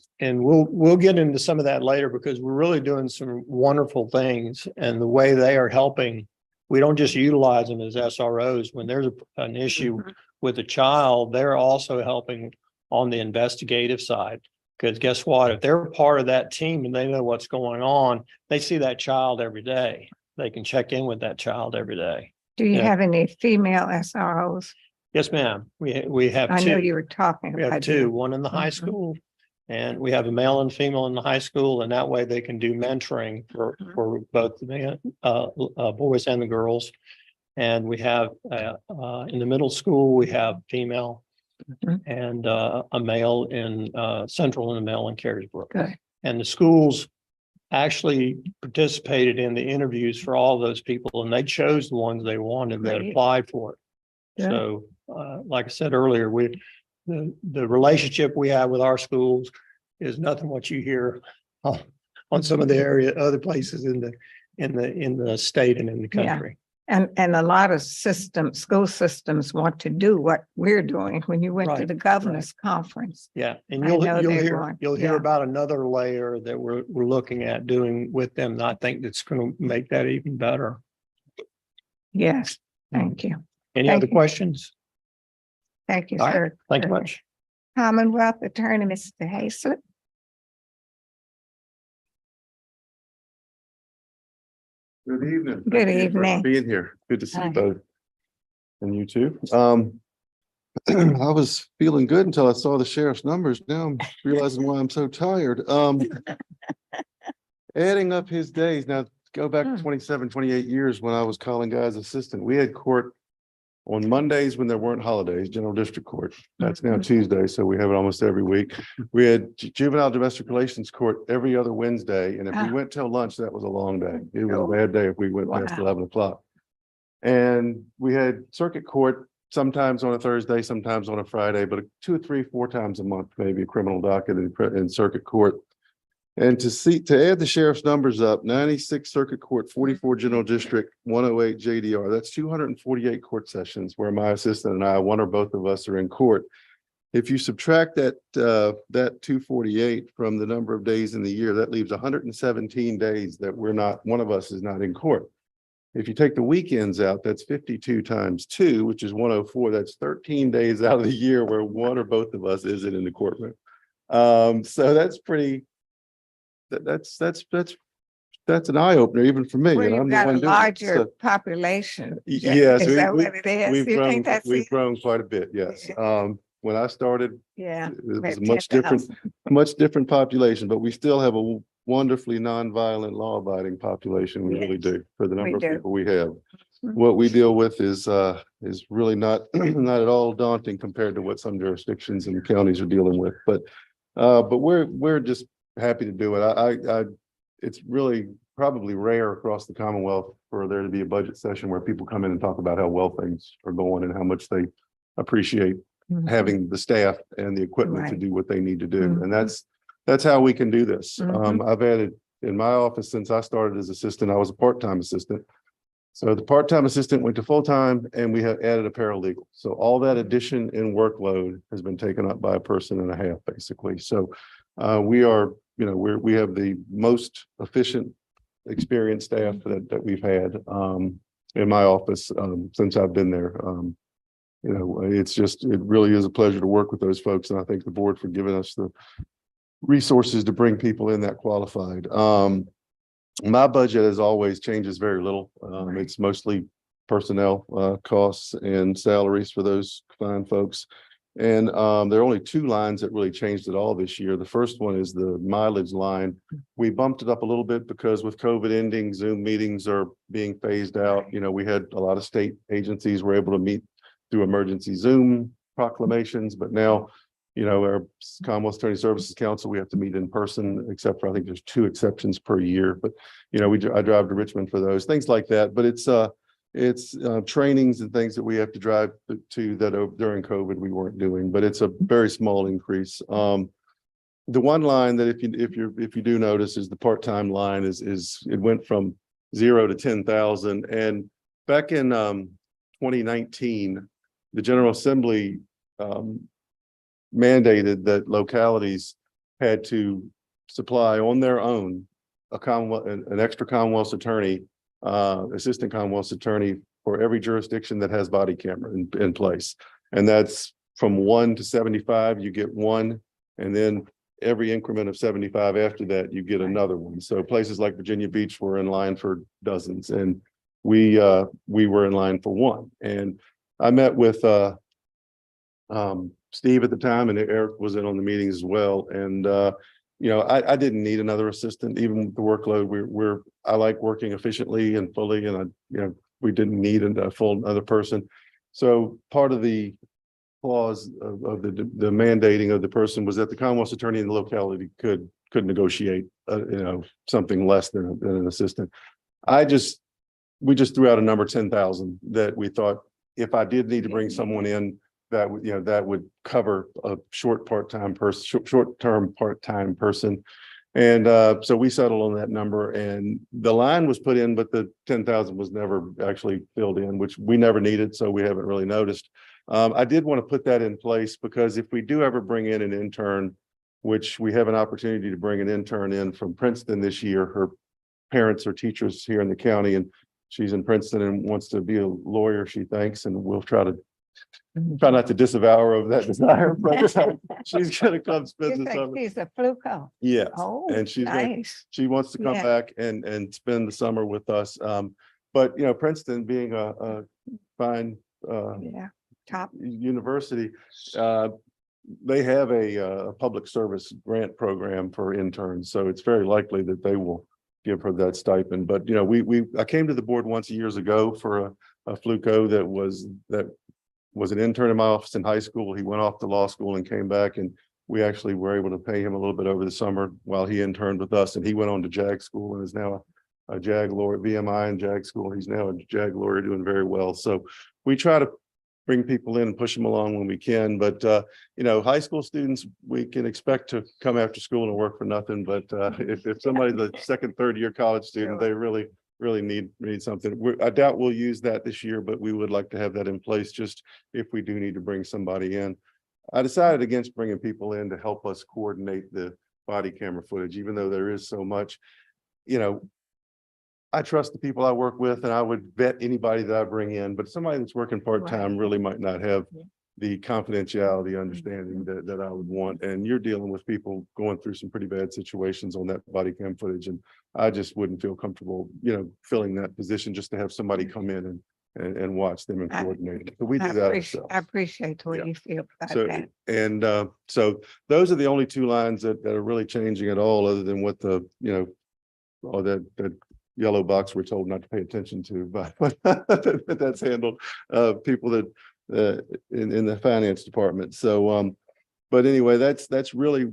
we'll get into some of that later because we're really doing some wonderful things and the way they are helping. We don't just utilize them as SROs. When there's an issue with a child, they're also helping on the investigative side. Because guess what? If they're part of that team and they know what's going on, they see that child every day. They can check in with that child every day. Do you Yeah. have any female SROs? Yes, ma'am. We have I 2. know you were talking We have about 2, them. 1 in the high Mhm. school. And we have a male and female in the high school, and that way they can do mentoring for both the boys and the girls. And we have in the middle school, we have female Mhm. and a male in Central and a male in Carysbrook. Good. And the schools actually participated in the interviews for all those people, and they chose the ones they wanted that Great. applied for it. Good. So, like I said earlier, the relationship we have with our schools is nothing what you hear on some of the other places in the state and in the Yeah. country. And a lot of school systems want to do what we're doing. When you went to Right, the governor's conference. Yeah, and I you'll know they hear want- you'll hear yeah. about another layer that we're looking at doing with them. And I think that's going to make that even better. Yes, thank you. Any Thank other you. questions? Thank you, All right. sir. Thank you much. Commonwealth Attorney, Mr. Hazlett. Good evening. Good Thank you for evening. Being here. Good to see Hi. you both. And you too. I was feeling good until I saw the sheriff's numbers. Now I'm realizing why I'm so tired. Adding up his days, now go back 27, 28 years when I was calling guys assistant. We had court on Mondays when there weren't holidays, general district court. That's now Tuesday, so we have it almost every week. We had juvenile domestic relations court every other Wednesday, and if we went till lunch, that was a long day. It was a bad day if we went past Wow. 11 o'clock. And we had circuit court sometimes on a Thursday, sometimes on a Friday, but 2 or 3, 4 times a month, maybe a criminal docket in circuit court. And to add the sheriff's numbers up, 96 circuit court, 44 general district, 108 JDR, that's 248 court sessions where my assistant and I, one or both of us, are in court. If you subtract that 248 from the number of days in the year, that leaves 117 days that one of us is not in court. If you take the weekends out, that's 52 times 2, which is 104. That's 13 days out of the year where one or both of us isn't in the courtroom. So that's pretty, that's an eye opener even for me. Well, and I'm you've the got a one doing it. larger So, population. yes, Is that what it is? we've You grown, think that's we've it? grown quite a bit. Yes. When I started, Yeah. it was a maybe much 10,000. much different population, but we still have a wonderfully nonviolent, law-abiding population. We really Yes, do, for the number of do. people we have. Mhm. What we deal with is really not not at all daunting compared to what some jurisdictions and counties are dealing with. But we're just happy to do it. It's really probably rare across the Commonwealth for there to be a budget session where people come in and talk about how well things are going and how much they appreciate Mhm. having the staff and the equipment to Right. do what they need to do. Mhm. And that's how we can do this. Mhm. I've added in my office since I started as assistant, I was a part-time assistant. So the part-time assistant went to full-time and we have added a paralegal. So all that addition in workload has been taken up by a person and a half, basically. So we are, we have the most efficient, experienced staff that we've had in my office since I've been there. It really is a pleasure to work with those folks. And I thank the board for giving us the resources to bring people in that qualified. My budget, as always, changes very little. It's mostly personnel costs and salaries for those fine folks. And there are only 2 lines that really changed at all this year. The first one is the mileage line. We bumped it up a little bit because with COVID ending, Zoom meetings are being phased out. We had a lot of state agencies were able to meet through emergency Zoom proclamations, but now, our Commonwealth Attorney Services Council, we have to meet in person, except for I think there's 2 exceptions per year. But I drive to Richmond for those things like that. But it's trainings and things that we have to drive to that during COVID we weren't doing. But it's a very small increase. The one line that if you do notice is the part-time line is it went from 0 to 10,000. And back in 2019, the General Assembly mandated that localities had to supply on their own an extra Commonwealth's attorney, assistant Commonwealth's attorney for every jurisdiction that has body camera in place. And that's from 1 to 75, you get 1, and then every increment of 75 after that, you get another one. So places like Virginia Beach were in line for dozens, and we were in line for 1. And I met with Steve at the time, and Eric was in on the meetings as well. And I didn't need another assistant, even with the workload. I like working efficiently and fully, and we didn't need a full other person. So part of the clause of the mandating of the person was that the Commonwealth's attorney in the locality could negotiate something less than an assistant. We just threw out a number 10,000 that we thought if I did need to bring someone in, that would cover a short-term part-time person. And so we settled on that number, and the line was put in, but the 10,000 was never actually filled in, which we never needed. So we haven't really noticed. I did want to put that in place because if we do ever bring in an intern, which we have an opportunity to bring an intern in from Princeton this year, her parents are teachers here in the county, and she's in Princeton and wants to be a lawyer, she thinks, and we'll try not to disavow her of that desire, but she's gonna come spend the summer. She's a Fluco. Yes, Oh, and nice. she wants to come Yeah. back and spend the summer with us. But Princeton being a fine Yeah, top. university, they have a public service grant program for interns, so it's very likely that they will give her that stipend. But I came to the board once years ago for a Fluco that was an intern in my office in high school. He went off to law school and came back, and we actually were able to pay him a little bit over the summer while he interned with us. And he went on to JAG school and is now a JAG lawyer, VMI and JAG school. He's now a JAG lawyer doing very well. So we try to bring people in and push them along when we can. But, high school students, we can expect to come after school and work for nothing. But if somebody's a second, third year college student, they really need something. I doubt we'll use that this year, but we would like to have that in place just if we do need to bring somebody in. I decided against bringing people in to help us coordinate the body camera footage, even though there is so much, I trust the people I work with and I would vet anybody that I bring in, but somebody that's working part-time really might not have the confidentiality understanding that I would want. And you're dealing with people going through some pretty bad situations on that body cam footage. And I just wouldn't feel comfortable, filling that position just to have somebody come in and watch them and coordinate it. So we do that ourselves. I appreciate the way you feel about So, that. and so those are the only two lines that are really changing at all, other than what the, all that yellow box we're told not to pay attention to, but that's handled, people that in the finance department. So, but anyway, that's really,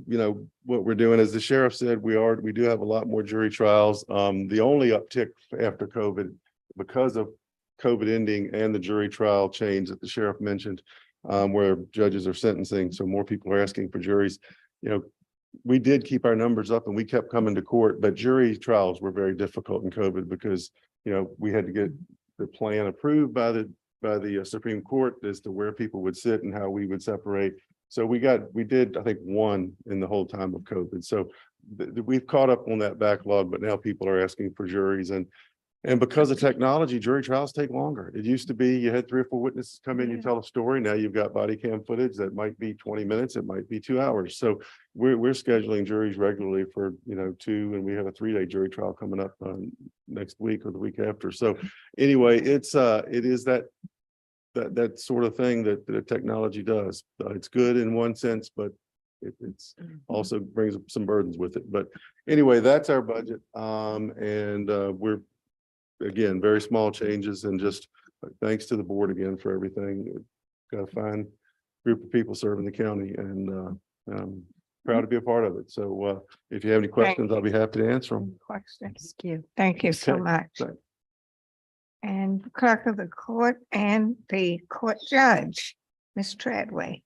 what we're doing. As the sheriff said, we do have a lot more jury trials. The only uptick after COVID, because of COVID ending and the jury trial change that the sheriff mentioned, where judges are sentencing, so more people are asking for juries. We did keep our numbers up and we kept coming to court, but jury trials were very difficult in COVID because, we had to get the plan approved by the Supreme Court as to where people would sit and how we would separate. So we did, I think, one in the whole time of COVID. So we've caught up on that backlog, but now people are asking for juries. And because of technology, jury trials take longer. It used to be you had 3 or 4 witnesses come in, you tell a story. Now you've got body cam footage that might be 20 minutes, it might be 2 hours. So we're scheduling juries regularly for 2, and we have a 3-day jury trial coming up next week or the week after. So anyway, it is that sort of thing that the technology does. It's good in one sense, but it's also brings some burdens with it. But anyway, that's our budget, and we're, again, very small changes, and just thanks to the board again for everything. Got a fine group of people serving the county, and proud to be a part of it. So if you have any questions, I'll be happy to answer them. Questions. Thank you so Okay, much. thanks. And clerk of the court and the court judge, Ms. Treadway.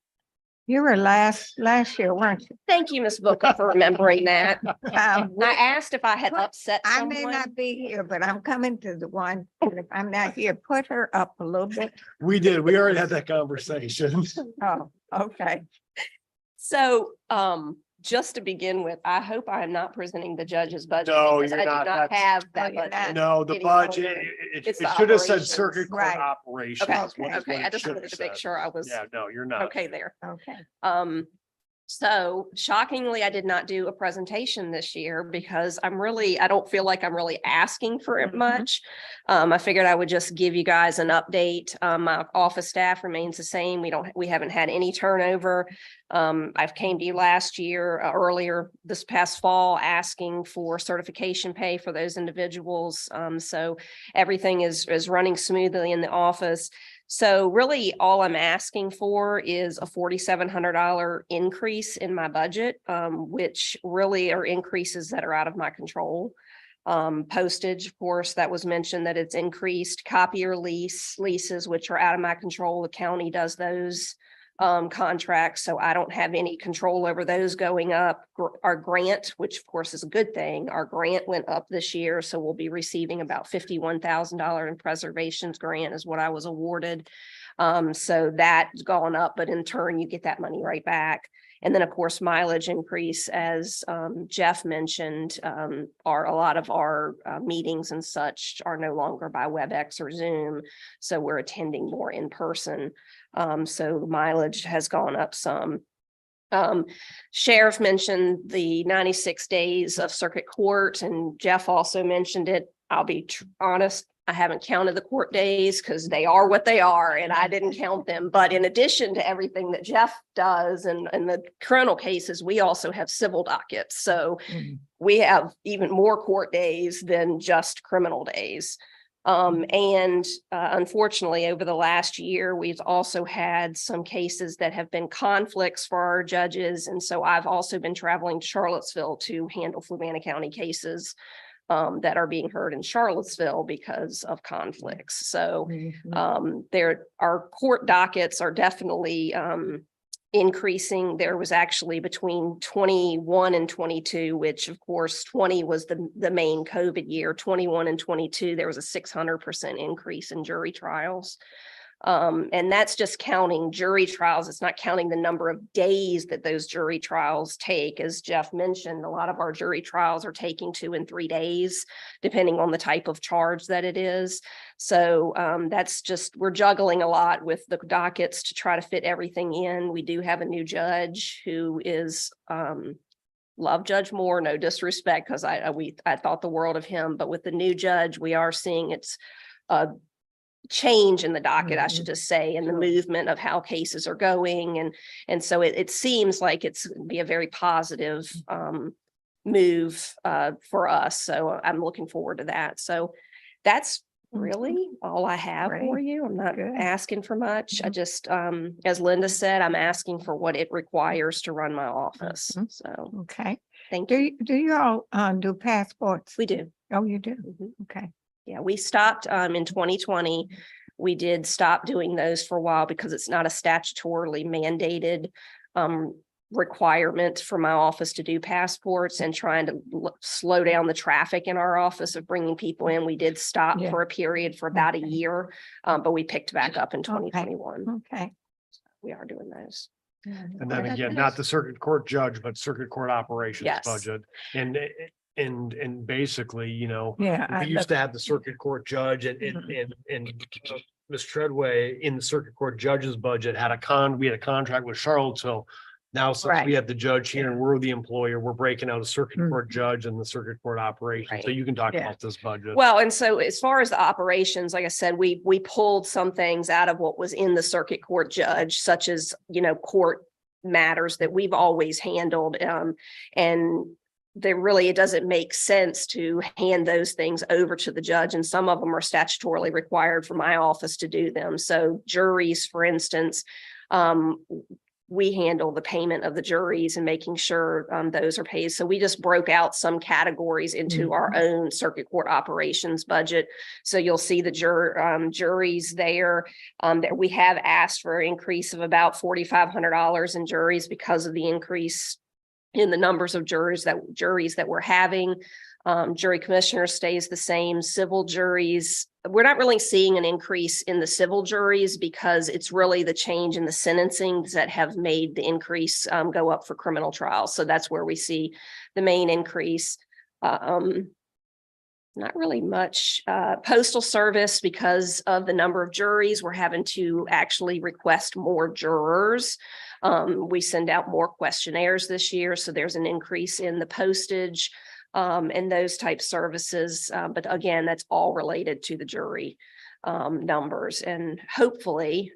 You were last year, weren't you? Thank you, Ms. Booker, for remembering that. Um, I asked if I had upset I may someone. not be here, but I'm coming to the one, and if I'm not here, put her up a little bit. We did. We already had that conversation. Oh, okay. So, just to begin with, I hope I am not presenting the judge's budget. No, because you're I do not. not That's- have that you're not. budget. No, the Any budget, longer. it It's the should have said operations. circuit court Right. operations. Okay, is what okay, I it just should wanted have to make said. sure I was Yeah, no, you're not. okay there. Okay. So shockingly, I did not do a presentation this year because I don't feel like I'm really asking for it Mhm. much. I figured I would just give you guys an update. My office staff remains the same. We haven't had any turnover. I've came to you last year, earlier this past fall, asking for certification pay for those individuals. So everything is running smoothly in the office. So really, all I'm asking for is a $4,700 increase in my budget, which really are increases that are out of my control. Postage, of course, that was mentioned that it's increased. Copier leases, which are out of my control. The county does those contracts, so I don't have any control over those going up. Our grant, which of course is a good thing, our grant went up this year, so we'll be receiving about $51,000 in preservations grant is what I was awarded. So that's gone up, but in turn you get that money right back. And then, of course, mileage increase, as Jeff mentioned, a lot of our meetings and such are no longer by WebEx or Zoom. So we're attending more in person. So the mileage has gone up some. Sheriff mentioned the 96 days of circuit court, and Jeff also mentioned it. I'll be honest, I haven't counted the court days because they are what they are, and I didn't count them. But in addition to everything that Jeff does and the criminal cases, we also have civil dockets. So we have even more court days than just criminal days. Unfortunately, over the last year, we've also had some cases that have been conflicts for our judges. And so I've also been traveling to Charlottesville to handle Fluvanna County cases. that are being heard in Charlottesville because of conflicts. So Mhm. our court dockets are definitely increasing. There was actually between 21 and 22, which of course 20 was the main COVID year. 21 and 22, there was a 600% increase in jury trials. And that's just counting jury trials. It's not counting the number of days that those jury trials take. As Jeff mentioned, a lot of our jury trials are taking 2 and 3 days, depending on the type of charge that it is. So that's just, we're juggling a lot with the dockets to try to fit everything in. We do have a new judge who is love Judge Moore, no disrespect, because I thought the world of him, but with the new judge, we are seeing it's change in the docket, I should just say, and the movement of how cases are going. And so it seems like it's gonna be a very positive move for us. So I'm looking forward to that. So that's really all I have for Great. you. I'm not Good. asking for much. I Mhm. just, as Linda said, I'm asking for what it requires to run my office. Mhm. So Okay. thank Do you. you, do you all do passports? We do. Oh, you do? Mhm. Okay. Yeah, we stopped in 2020. We did stop doing those for a while because it's not a statutorily mandated requirement for my office to do passports, and trying to slow down the traffic in our office of bringing people in. We did stop Yeah. for a period for about a Okay. year, but we picked back up in 2021. Okay. We are doing those. And then again, not the circuit court judge, but circuit court operations Yes. budget. And basically, Yeah. I we used look- to have the circuit court judge and Ms. Treadway in the circuit court judge's budget we had a contract with Charlottesville. Now, since we Right. have the judge here and we're the employer, we're breaking out a circuit Mm. court judge and the circuit court operation. So Right. you can talk Yeah. about this budget. Well, and so as far as the operations, like I said, we pulled some things out of what was in the circuit court judge, such as, court matters that we've always handled. And it doesn't make sense to hand those things over to the judge. And some of them are statutorily required for my office to do them. So juries, for instance, we handle the payment of the juries and making sure those are paid. So we just broke out some categories into our own circuit court operations budget. So you'll see the juries there. That we have asked for an increase of about $4,500 in juries because of the increase in the numbers of juries that we're having. Jury commissioner stays the same. Civil juries, we're not really seeing an increase in the civil juries because it's really the change in the sentencing that have made the increase go up for criminal trials. So that's where we see the main increase. Not really much. Postal service, because of the number of juries, we're having to actually request more jurors. We send out more questionnaires this year, so there's an increase in the postage and those type services. But again, that's all related to the jury numbers. And hopefully,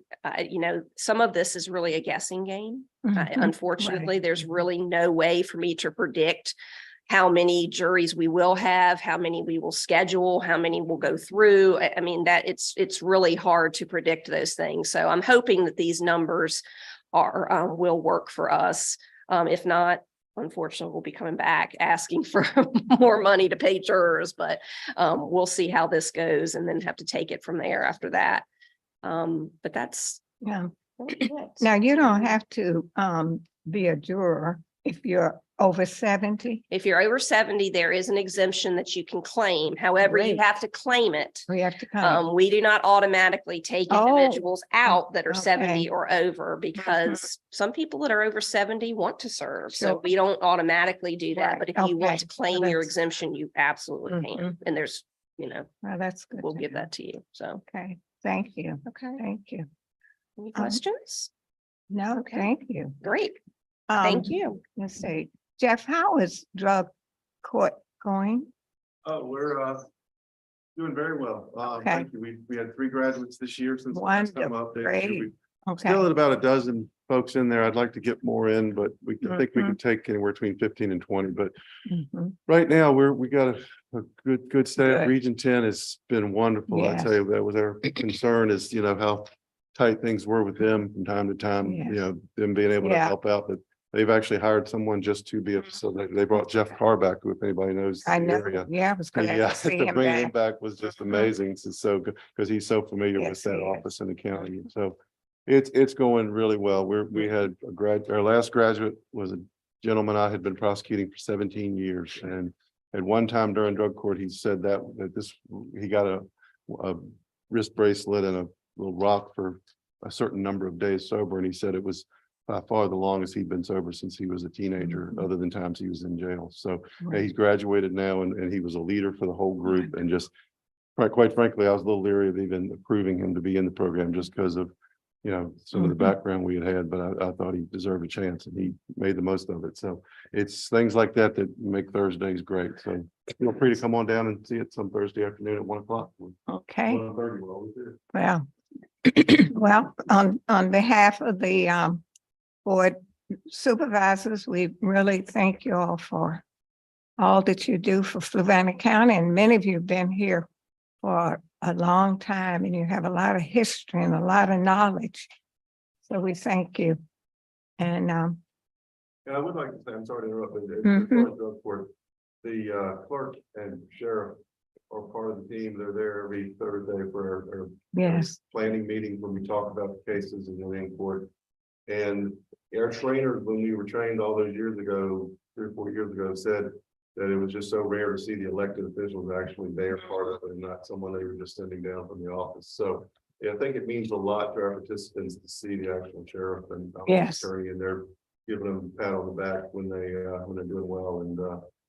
some of this is really a guessing game. Mhm. Unfortunately, Right. there's really no way for me to predict how many juries we will have, how many we will schedule, how many will go through. I mean, that it's really hard to predict those things. So I'm hoping that these numbers will work for us. If not, unfortunately, we'll be coming back asking for more money to pay jurors, but we'll see how this goes and then have to take it from there after that. But that's Yeah. really it. Now, you don't have to be a juror if you're over 70. If you're over 70, there is an exemption that you can claim. However, you Great. have to claim it. We have to come. We do not automatically take Oh, individuals out that are okay. 70 or over, because some people that are over 70 want to serve. So Sure. we don't automatically do that. Right, But if you want okay. to claim Well, your that's- exemption, you absolutely can. And there's, Well, that's good. we'll to give know. that to you. So, Okay, thank you. okay. Thank you. Any questions? No, Okay. thank you. Great. Thank you. Let's see, Jeff, how is drug court going? Oh, we're doing very well. Okay. Thank you. We had 3 graduates this year since the last time Wonderful. update. Great. We Okay, still at about a dozen folks in there. I'd like to get more in, but I think we can take anywhere between 15 and 20. But Mhm. right now, we got a good staff. Good. Region 10 has been wonderful. I Yes. tell you, that was our concern is, how tight things were with them from time to time, Yeah. them being able to Yeah. help out. But they've actually hired someone just to be, so they brought Jeff Carr back, who, if anybody knows the I know, area. yeah, I was glad Yeah, to see to him bring him back. back was just amazing. It's so good because he's so familiar with Yes, that he is. office in the county. So it's going really well. We had our last graduate was a gentleman I had been prosecuting for 17 years. And at one time during drug court, he said that he got a wrist bracelet and a little rock for a certain number of days sober. And he said it was by far the longest he'd been sober since he was a teenager, other than times he was in jail. So he's graduated now and he was a leader for the whole group. And just quite frankly, I was a little leery of even approving him to be in the program just because of, some of the background we had, but I thought he deserved a chance and he made the most of it. So it's things like that that make Thursdays great. So feel free to come on down and see it some Thursday afternoon at 1 o'clock. Okay, 1:30, we're always there. well, well, on behalf of the board supervisors, we really thank you all for all that you do for Fluvanna County, and many of you have been here for a long time, and you have a lot of history and a lot of knowledge. So we thank you. And And I would like to say, I'm sorry to interrupt, but Mhm. as far as drug court, the clerk and sheriff are part of the team. They're there every Thursday for our yes, planning meetings when we talk about the cases and the in court. And our trainers, when we were trained all those years ago, 3 or 4 years ago, said that it was just so rare to see the elected officials actually there part of it and not someone they were just sending down from the office. So yeah, I think it means a lot to our participants to see the actual sheriff and Yes. attorney, and they're giving them a pat on the back when they're doing well, and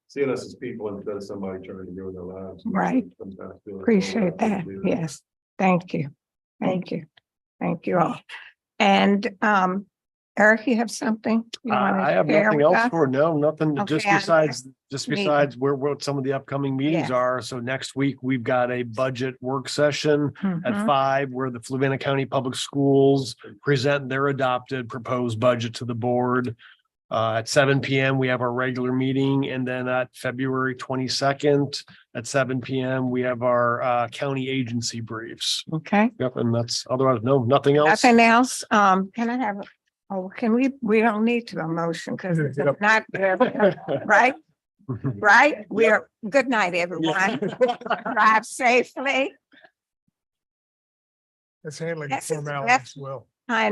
seeing us as people instead of somebody trying to ruin their lives. Right. Sometimes feel it's appreciate all that. right to do. Yes, thank you. Thank you. Thank you all. And Eric, you have something? you wanna I have share nothing with else us? for, no, nothing, Okay, just I know. besides where what some of the upcoming meetings Yeah. are. So next week, we've got a budget work session at Mhm. 5, where the Fluvanna County Public Schools present their adopted proposed budget to the board. At 7 PM, we have our regular meeting, and then at February 22nd at 7 PM, we have our county agency briefs. Okay, Yep, and that's otherwise, no, nothing else. nothing else? Can I have, can we don't need to a motion because it's Yep. not, right? Right? We're, good night, everyone. Drive safely It's handling Yes, it's formalities well. and